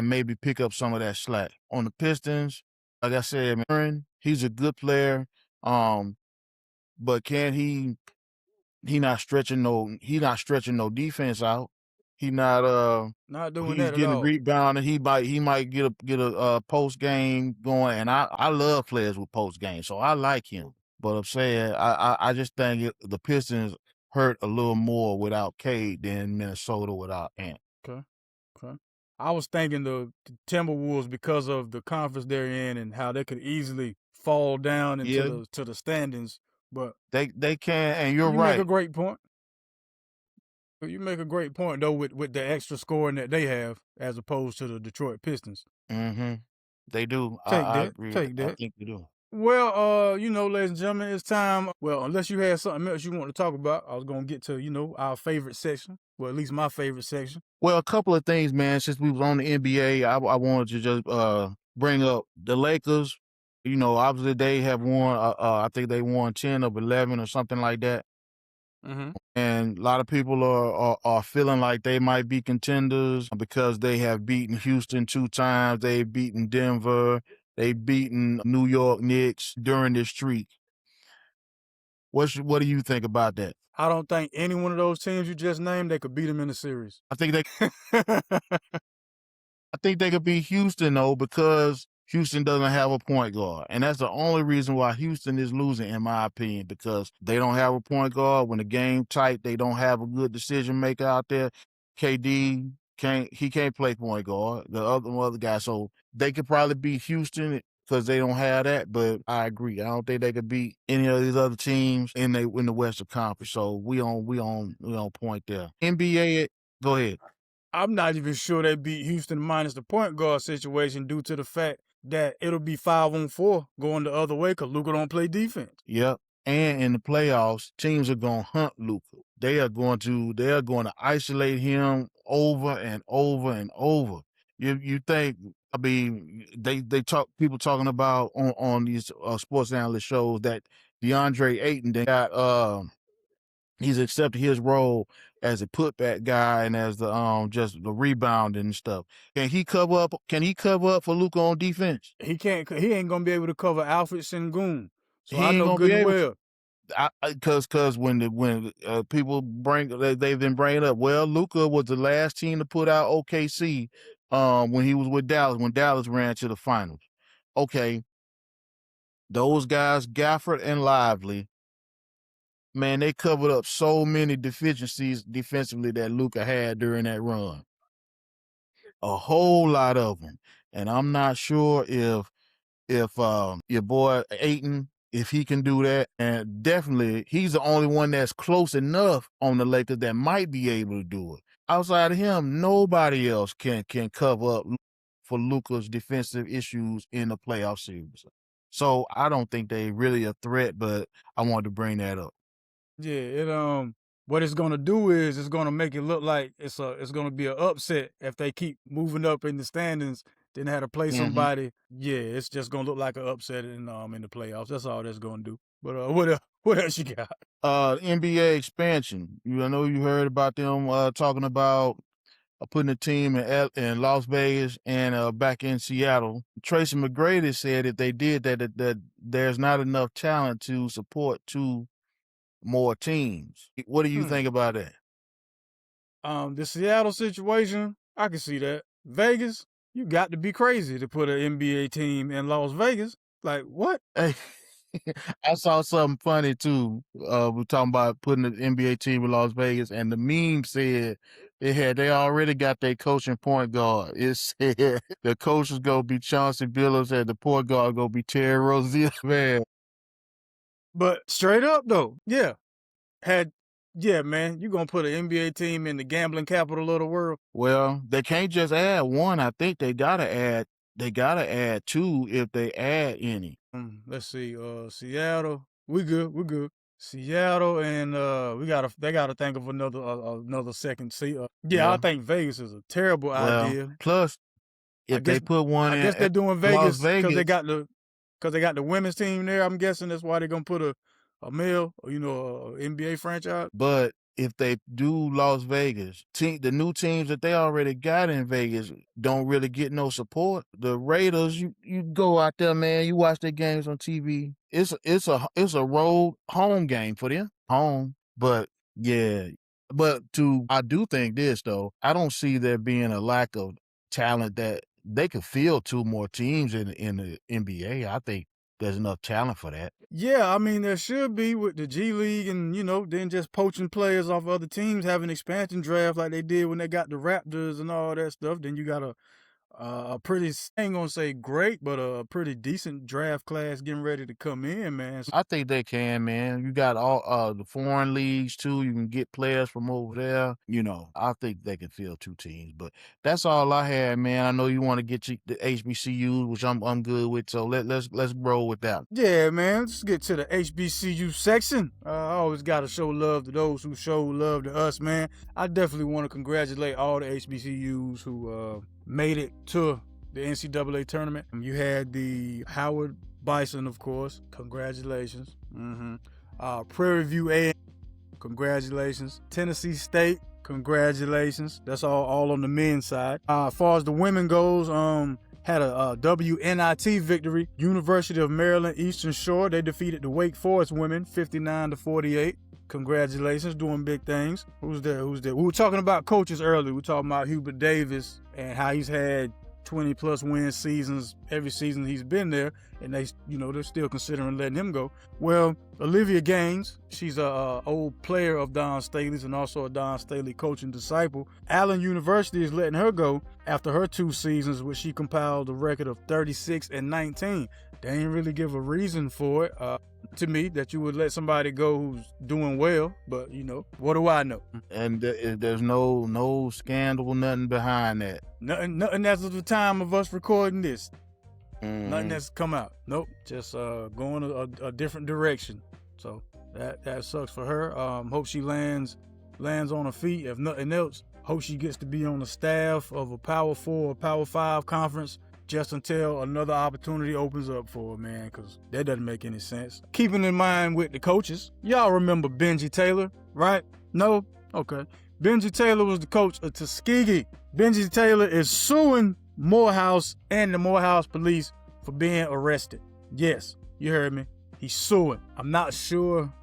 maybe pick up some of that slack. On the Pistons, like I said, man, he's a good player. But can he not stretching no defense out. He not doing he's that getting at all. rebound, and he might get a post game going, and I love players with post game, so I like him. But I'm saying I just think the Pistons hurt a little more without Cade than Minnesota without Ant. Okay. I was thinking the Timberwolves because of the conference they're in and how they could easily fall down into the standings. But they can, and you're right. You make a great point. You make a great point though with the extra scoring that they have as opposed to the Detroit Pistons. Mm-hmm. They do. I agree. Take that. I think they do. Well, ladies and gentlemen, it's time. Well, unless you had something else you want to talk about, I was gonna get to our favorite section. Well, at least my favorite section. Well, a couple of things, man. Since we was on the NBA, I wanted to just bring up the Lakers. Obviously they have won. I think they won 10 of 11 or something like that. Mm-hmm. And a lot of people are feeling like they might be contenders because they have beaten Houston 2 times. They've beaten Denver. They've beaten New York Knicks during this streak. What do you think about that? I don't think any one of those teams you just named, they could beat them in the series. I think they could beat Houston though, because Houston doesn't have a point guard. And that's the only reason why Houston is losing, in my opinion, because they don't have a point guard. When the game tight, they don't have a good decision maker out there. KD can't play point guard. The other guy, so they could probably beat Houston because they don't have that. But I agree. I don't think they could beat any of these other teams in the Western Conference. So we on point there. NBA, go ahead. I'm not even sure they beat Houston minus the point guard situation due to the fact that it'll be 5-on-4 going the other way because Luka don't play defense. Yep. And in the playoffs, teams are going to hunt Luka. They are going to isolate him over and over and over. You think, I mean, people talking about on these sports analyst shows that DeAndre Ayton, they got he's accepted his role as a putback guy and as the just the rebounding and stuff. Can he cover up for Luka on defense? He can't. He ain't gonna be able to cover Alfred Sengun. So He I ain't know gonna good be and able well. to. Because when people they've been bringing up, well, Luka was the last team to put out OKC when he was with Dallas, when Dallas ran to the finals. Okay, those guys, Gafford and Lively, man, they covered up so many deficiencies defensively that Luka had during that run. A whole lot of them. And I'm not sure if your boy Ayton, if he can do that. And definitely he's the only one that's close enough on the Lakers that might be able to do it. Outside of him, nobody else can cover up for Luka's defensive issues in the playoff series. So I don't think they really a threat, but I wanted to bring that up. Yeah, what it's gonna do is it's gonna make it look like it's gonna be an upset if they keep moving up in the standings. Then have to play somebody. Yeah, it's just gonna look like an upset in the playoffs. That's all that's gonna do. But what else you got? NBA expansion. I know you heard about them talking about putting a team in Las Vegas and back in Seattle. Tracy McGrady said if they did that there's not enough talent to support 2 more teams. What do you think about that? The Seattle situation, I can see that. Vegas, you got to be crazy to put an NBA team in Las Vegas. Like, what? Hey, I saw something funny too. We're talking about putting an NBA team in Las Vegas, and the meme said they already got their coaching point guard. It said the coach is gonna be Chauncey Billups and the point guard gonna be Terry Rozier. Man, but straight up though, yeah, man, you gonna put an NBA team in the gambling capital of the world? Well, they can't just add one. I think they gotta add 2 if they add any. Let's see. Seattle, we good. Seattle and they gotta think of another second seat. I think Vegas is a terrible idea. Plus, if they put one, I guess they're doing Vegas because they got the women's team there. I'm guessing that's why they're gonna put a male, a NBA franchise. But if they do Las Vegas, the new teams that they already got in Vegas don't really get no support. The Raiders, you go out there, man. You watch their games on TV. It's a road home game for them, home. But yeah, I do think this though. I don't see there being a lack of talent that they could field 2 more teams in the NBA. I think there's enough talent for that. Yeah, I mean, there should be with the G League and, then just poaching players off other teams, having expansion draft like they did when they got the Raptors and all that stuff. Then you got a pretty, I ain't gonna say great, but a pretty decent draft class getting ready to come in, man. I think they can, man. You got all the foreign leagues too. You can get players from over there. I think they can field 2 teams. But that's all I had, man. I know you want to get the HBCUs, which I'm good with. So let's roll with that. Yeah, man. Let's get to the HBCU section. I always gotta show love to those who show love to us, man. I definitely want to congratulate all the HBCUs who made it to the NCAA tournament. You had the Howard Bison, of course. Congratulations. Prairie View A, congratulations. Tennessee State, congratulations. That's all on the men's side. As far as the women goes, had a WNIT victory. University of Maryland Eastern Shore, they defeated the Wake Forest women 59-48. Congratulations, doing big things. Who's there? We were talking about coaches earlier. We were talking about Hubert Davis and how he's had 20-plus win seasons every season he's been there, and they're still considering letting him go. Well, Olivia Gaines, she's a old player of Don Staley's and also a Don Staley coach and disciple. Allen University is letting her go after her 2 seasons, which she compiled a record of 36-19. They ain't really give a reason for it. To me, that you would let somebody go who's doing well, but what do I know? And there's no scandal, nothing behind that. Nothing as of the time of us recording this. Nothing that's come out. Nope, just going a different direction. So that sucks for her. Hope she lands on her feet. If nothing else, hope she gets to be on the staff of a Power 4 or Power 5 conference just until another opportunity opens up for her, man, because that doesn't make any sense. Keeping in mind with the coaches, y'all remember Benji Taylor, right? No? Okay. Benji Taylor was the coach of Tuskegee. Benji Taylor is suing Morehouse and the Morehouse police for being arrested. Yes, you heard me. He's suing. I'm not sure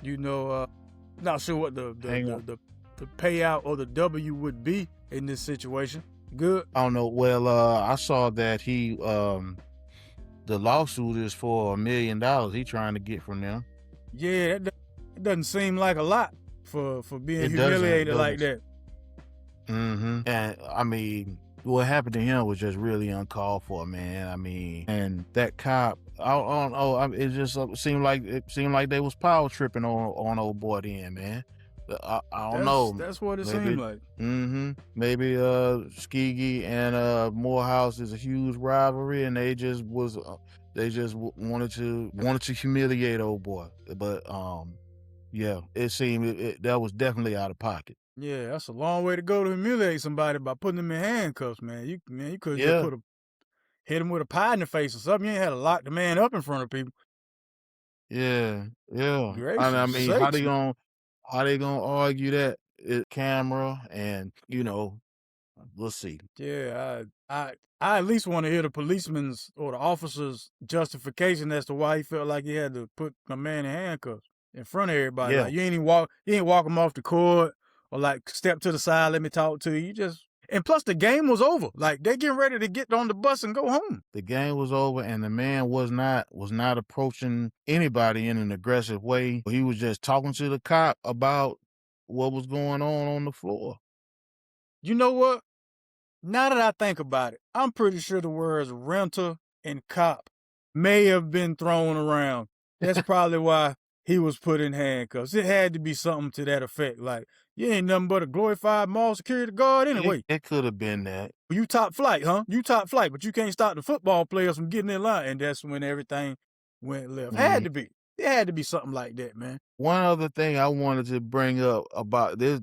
Not sure what the payout or the W would be in this situation. Good. I don't know. Well, I saw that the lawsuit is for $1 million he trying to get from them. Yeah, it doesn't seem like a lot for being humiliated like that. Mm-hmm. And I mean, what happened to him was just really uncalled for, man. I mean, and that cop, I don't know. It just seemed like they was power tripping on old boy then, man. I don't know. That's what it seemed like. Mm-hmm. Maybe Skeegee and Morehouse is a huge rivalry, and they just wanted to humiliate old boy. But yeah, it seemed that was definitely out of pocket. Yeah, that's a long way to go to humiliate somebody by putting them in handcuffs, man. You could have just hit him with a pie in the face or something. You ain't had to lock the man up in front of people. Yeah. Gracious I mean, sakes. how they gonna argue that camera and we'll see. Yeah, I at least want to hear the policeman's or the officer's justification as to why he felt like he had to put a man in handcuffs in front of everybody. Yeah. Like you ain't walk him off the court or like step to the side, let me talk to you. And plus the game was over. Like they getting ready to get on the bus and go home. The game was over, and the man was not approaching anybody in an aggressive way. He was just talking to the cop about what was going on the floor. You know what? Now that I think about it, I'm pretty sure the words renter and cop may have been thrown around. That's probably why he was put in handcuffs. It had to be something to that effect. Like, you ain't nothing but a glorified mall security guard anyway. It could have been that. You top flight, huh? You top flight, but you can't stop the football players from getting in line. And that's when everything went left. Had to be. It had to be something like that, man. One other thing I wanted to bring up about this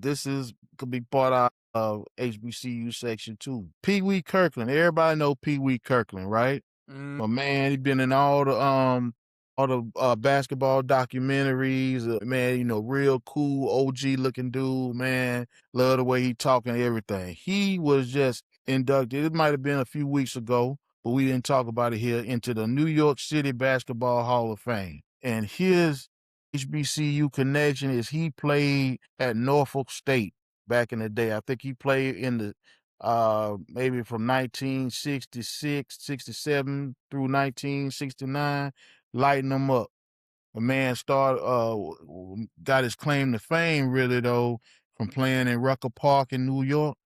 could be part of HBCU section 2. Pee Wee Kirkland. Everybody know Pee Wee Kirkland, right? But man, he been in all the basketball documentaries. Man, real cool OG looking dude. Man, love the way he talking and everything. He was just inducted. It might have been a few weeks ago, but we didn't talk about it here, into the New York City Basketball Hall of Fame. And his HBCU connection is he played at Norfolk State back in the day. I think he played in the maybe from 1966, 67 through 1969, lighting them up. The man got his claim to fame really though from playing in Rucker Park in New York,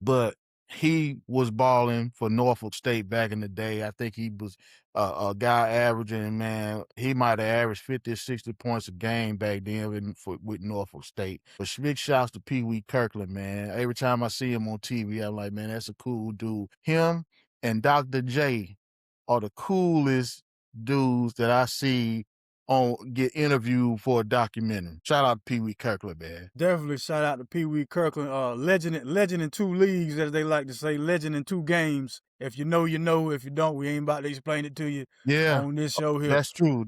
but he was balling for Norfolk State back in the day. I think he was a guy averaging, man, he might have averaged 50 or 60 points a game back then with Norfolk State. But big shouts to Pee Wee Kirkland, man. Every time I see him on TV, I'm like, man, that's a cool dude. Him and Dr. J are the coolest dudes that I see get interviewed for a documentary. Shout out to Pee Wee Kirkland, man. Definitely shout out to Pee Wee Kirkland. Legend in 2 leagues, as they like to say, legend in 2 games. If you know, you know. If you don't, we ain't about to explain it to you on this show here. That's true.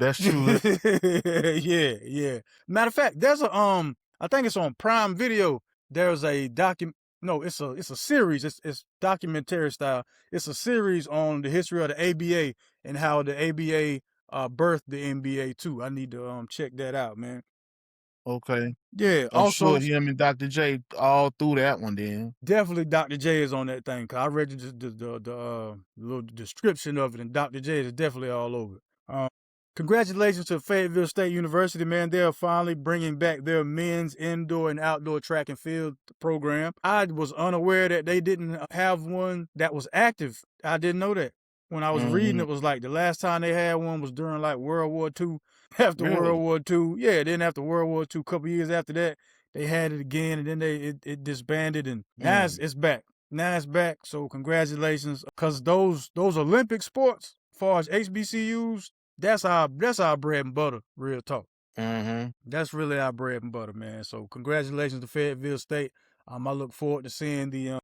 Yeah. Matter of fact, there's I think it's on Prime Video. There's a it's a series. It's documentary style. It's a series on the history of the ABA and how the ABA birthed the NBA too. I need to check that out, man. Okay. Yeah. I'm sure him and Dr. J all through that one then. Definitely Dr. J is on that thing. Cause I read the little description of it, and Dr. J is definitely all over it. Congratulations to Fayetteville State University, man. They're finally bringing back their men's indoor and outdoor track and field program. I was unaware that they didn't have one that was active. I didn't know that. When I was reading, it was like the last time they had one was during like World War II. After World War II, then after World War II, a couple years after that, they had it again, and then it disbanded, and now it's back. Now it's back. So congratulations, because those Olympic sports, as far as HBCUs, that's our bread and butter. Real talk. That's really our bread and butter, man. So congratulations to Fayetteville State. I look forward to seeing the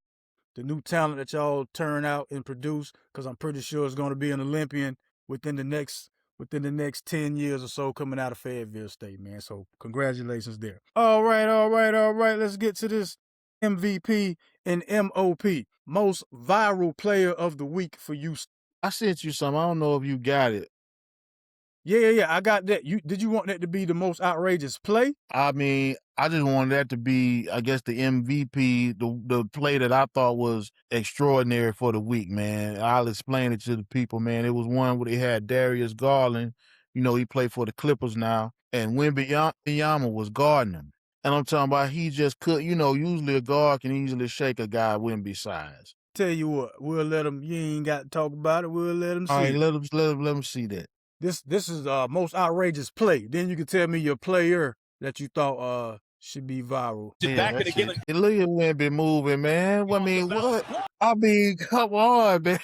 new talent that y'all turn out and produce, because I'm pretty sure it's going to be an Olympian within the next 10 years or so coming out of Fayetteville State, man. So congratulations there. All right. Let's get to this MVP and MOP, most viral player of the week for you. I sent you some. I don't know if you got it. Yeah. I got that. Did you want that to be the most outrageous play? I mean, I just wanted that to be, I guess, the MVP, the play that I thought was extraordinary for the week, man. I'll explain it to the people, man. It was one where they had Darius Garland. You know, he played for the Clippers now, and Wembanyama was guarding him. And I'm talking about he just could, usually a guard can easily shake a guy Wemby size. Tell you what, we'll let him. You ain't got to talk about it. We'll let him see. All right, it. let him see that. This is most outrageous play. Then you can tell me your player that you thought should be viral. Yeah, back it. Look at Wemby moving, man. I mean, what? I mean, come on, man.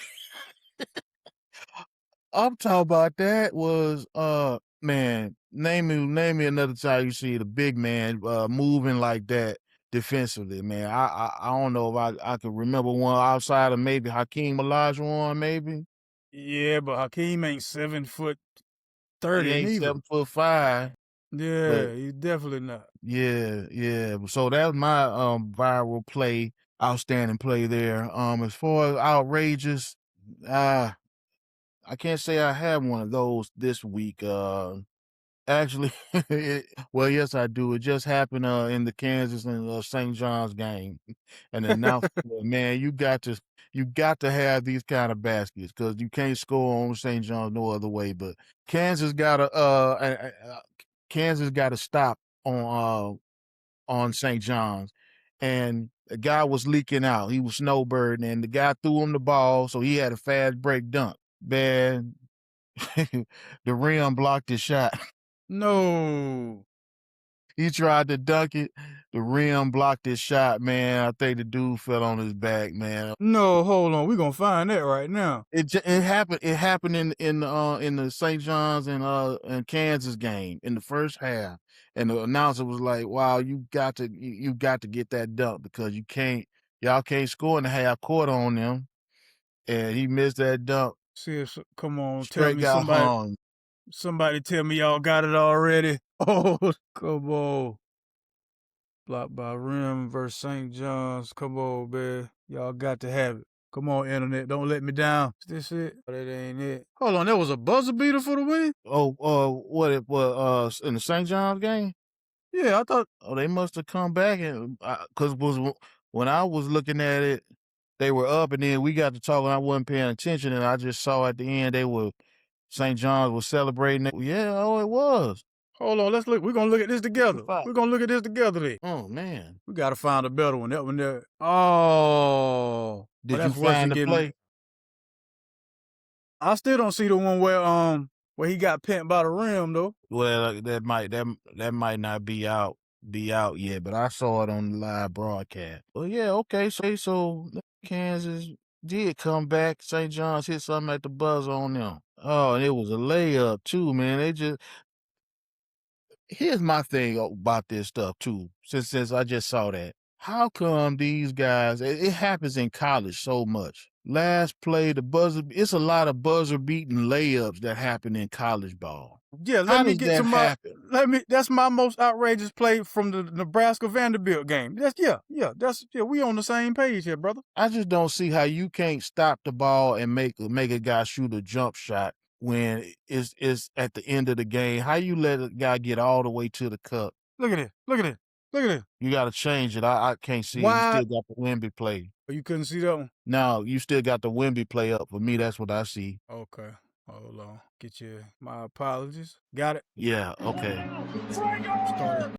I'm talking about that was man, name me another time you see the big man moving like that defensively, man. I don't know if I could remember one outside of maybe Hakeem Olajuwon, maybe. Yeah, but Hakeem ain't 7'30" he ain't neither. 7'5". Yeah, he's definitely not. Yeah. So that was my viral play, outstanding play there. As far as outrageous, I can't say I had one of those this week. Actually, well, yes, I do. It just happened in the Kansas and St. John's game, and the announcement, man, you got to have these kind of baskets because you can't score on St. John's no other way. But Kansas got to stop on St. John's, and the guy was leaking out. He was snowbirding, and the guy threw him the ball, so he had a fast break dunk. Man, the rim blocked his shot. No. He tried to dunk it. The rim blocked his shot, man. I think the dude fell on his back, man. No, hold on. We're gonna find that right now. It happened. It happened in the St. John's and Kansas game in the first half, and the announcer was like, "Wow, you got to get that dunk because y'all can't score in the half court on them." And he missed that dunk. See, come on, Straight tell me got hung. Somebody tell me y'all got it already. Oh, come on. Blocked by Rim versus St. John's. Come on, man. Y'all got to have it. Come on, internet. Don't let me down. Is this it? That ain't it. Hold on, that was a buzzer beater for the win? What it was in the St. John's game? Yeah, I thought. Oh, they must have come back and because when I was looking at it, they were up, and then we got to talking. I wasn't paying attention, and I just saw at the end St. John's was celebrating. Yeah, it was. Hold on, let's look. We're gonna look at this together. We're gonna look at this together then. Oh man, we gotta find a better one. That one there. Oh, did you find the play? I still don't see the one where he got pinned by the rim though. Well, that might not be out yet, but I saw it on the live broadcast. Well, yeah, okay. So Kansas did come back. St. John's hit something at the buzzer on them. Oh, and it was a layup too, man. Here's my thing about this stuff too. Since I just saw that, how come these guys? It happens in college so much. Last play, the buzzer. It's a lot of buzzer beating layups that happen in college ball. Yeah, let me get to my. That's my most outrageous play from the Nebraska Vanderbilt game. We on the same page here, brother. I just don't see how you can't stop the ball and make a guy shoot a jump shot when it's at the end of the game. How you let a guy get all the way to the cup? Look at it. You got to change it. I can't see. Why? You still got the Wemby play. Oh, you couldn't see that one? No, you still got the Wemby play up. For me, that's what I see. Okay. Hold on. My apologies. Got it? Yeah, okay.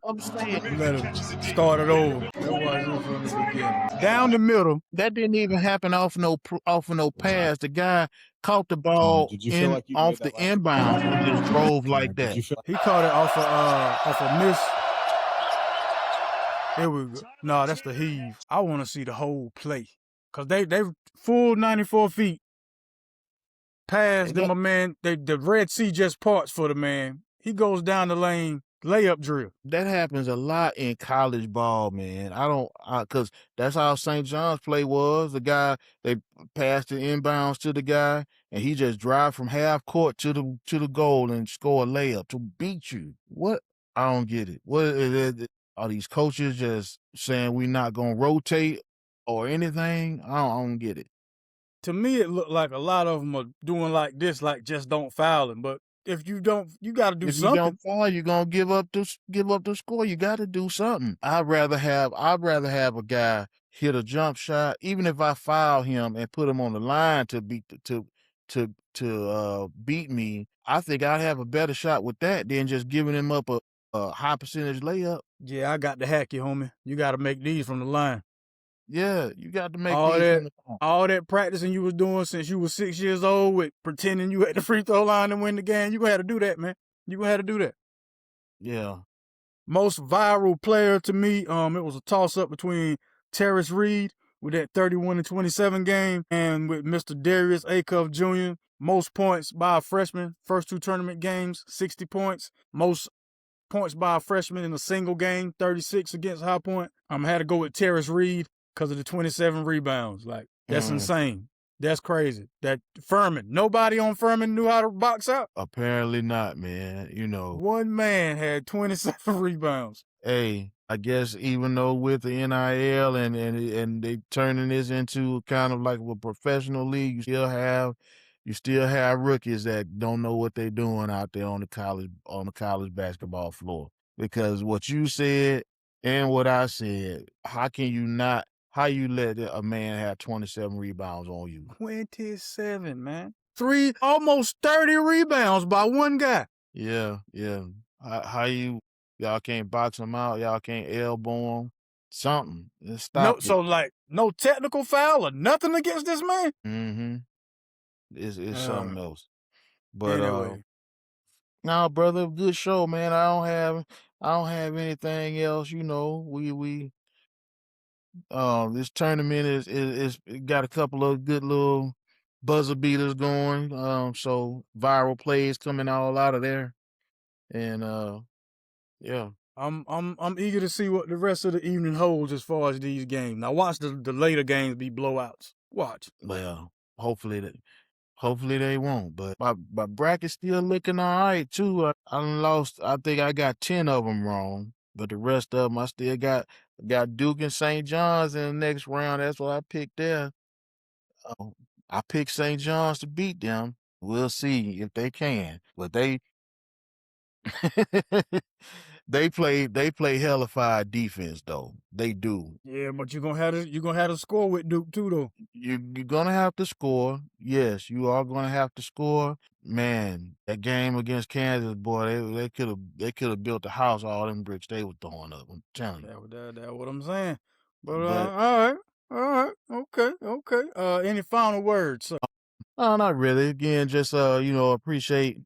I'm saying. Let him start it over. That wasn't from the beginning. Down the middle. That didn't even happen off no pass. The guy caught the ball off the inbound and just drove like that. He caught it off a miss. There we go. No, that's the heave. I want to see the whole play. Because they full 94 feet. Past them, my man. The Red Sea just parts for the man. He goes down the lane, layup drill. That happens a lot in college ball, man. Because that's how St. John's play was. The guy, they passed the inbounds to the guy, and he just drive from half court to the goal and score a layup to beat you. What? I don't get it. What are these coaches just saying we're not going to rotate or anything? I don't get it. To me, it looked like a lot of them are doing like this, like just don't foul him. But if you don't, you got to do If something. you don't fall, you're gonna give up the score. You got to do something. I'd rather have a guy hit a jump shot, even if I foul him and put him on the line to beat beat me. I think I'd have a better shot with that than just giving him up a high percentage layup. Yeah, I got to hack you, homie. You got to make these from the line. Yeah, you got to make these from the line. All that practicing you was doing since you was 6 years old with pretending you at the free throw line to win the game, you gonna have to do that, man. You gonna have to do that. Yeah. Most viral player to me, it was a toss-up between Darius Reed with that 31-27 game and with Mr. Darius Acuff Jr. Most points by a freshman, first 2 tournament games, 60 points. Most points by a freshman in a single game, 36 against High Point. I had to go with Darius Reed because of the 27 rebounds. Like, that's insane. That's crazy. That Furman, nobody on Furman knew how to box out. Apparently not, man. You know, one man had 27 rebounds. Hey, I guess even though with the NIL and they turning this into kind of like a professional league, you still have rookies that don't know what they're doing out there on the college basketball floor. Because what you said and what I said, how you let a man have 27 rebounds on you? 27, man. Almost 30 rebounds by one guy. Yeah. How y'all can't box him out? Y'all can't elbow him? Something. Stop it. So like no technical foul or nothing against this man? Mm-hmm. It's something else. But anyway. No, brother, good show, man. I don't have anything else. You know, this tournament is got a couple of good little buzzer beaters going. So viral plays coming all out of there. And yeah. I'm eager to see what the rest of the evening holds as far as these games. Now watch the later games be blowouts. Watch. Well, hopefully they won't. But my bracket's still looking all right too. I think I got 10 of them wrong, but the rest of them I still got Duke and St. John's in the next round. That's what I picked there. I picked St. John's to beat them. We'll see if they can. But they they play hellified defense though. They do. Yeah, but you're gonna have to score with Duke too though. You're gonna have to score. Yes, you are gonna have to score. Man, that game against Kansas, boy, they could have built a house all them bricks they were throwing up. I'm telling you. That's what I'm saying. But all right, okay. Any final words? No, not really. Again, just appreciate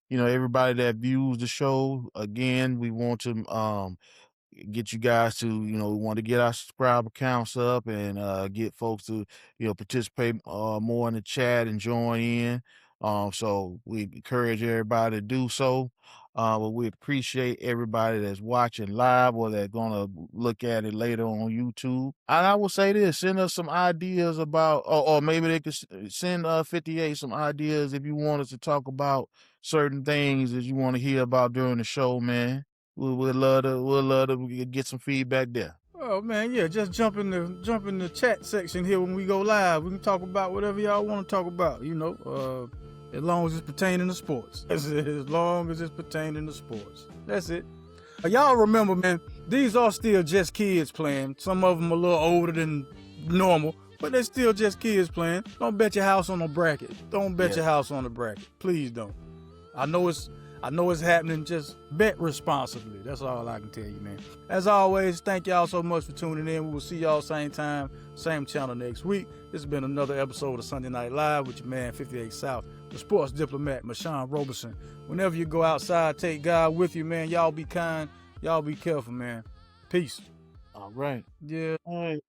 everybody that views the show. Again, we want to get you guys to, we want to get our subscriber counts up and get folks to, participate more in the chat and join in. So we encourage everybody to do so. But we appreciate everybody that's watching live or that's going to look at it later on YouTube. And I will say this, send us some ideas about, or maybe they could send 58 some ideas if you want us to talk about certain things that you want to hear about during the show, man. We'd love to get some feedback there. Oh man, yeah, just jump in the chat section here when we go live. We can talk about whatever y'all want to talk about, as long as it's pertaining to sports. As long as it's pertaining to sports. That's it. Y'all remember, man, these are still just kids playing. Some of them a little older than normal, but they're still just kids playing. Don't bet your house on a bracket. Don't bet your house on a bracket. Please don't. I know it's happening. Just bet responsibly. That's all I can tell you, man. As always, thank y'all so much for tuning in. We will see y'all same time, same channel next week. This has been another episode of Sunday Night Live with your man 58 South, the sports diplomat, Mashawn Roberson. Whenever you go outside, take God with you, man. Y'all be kind. Y'all be careful, man. Peace. All right. Yeah. All right.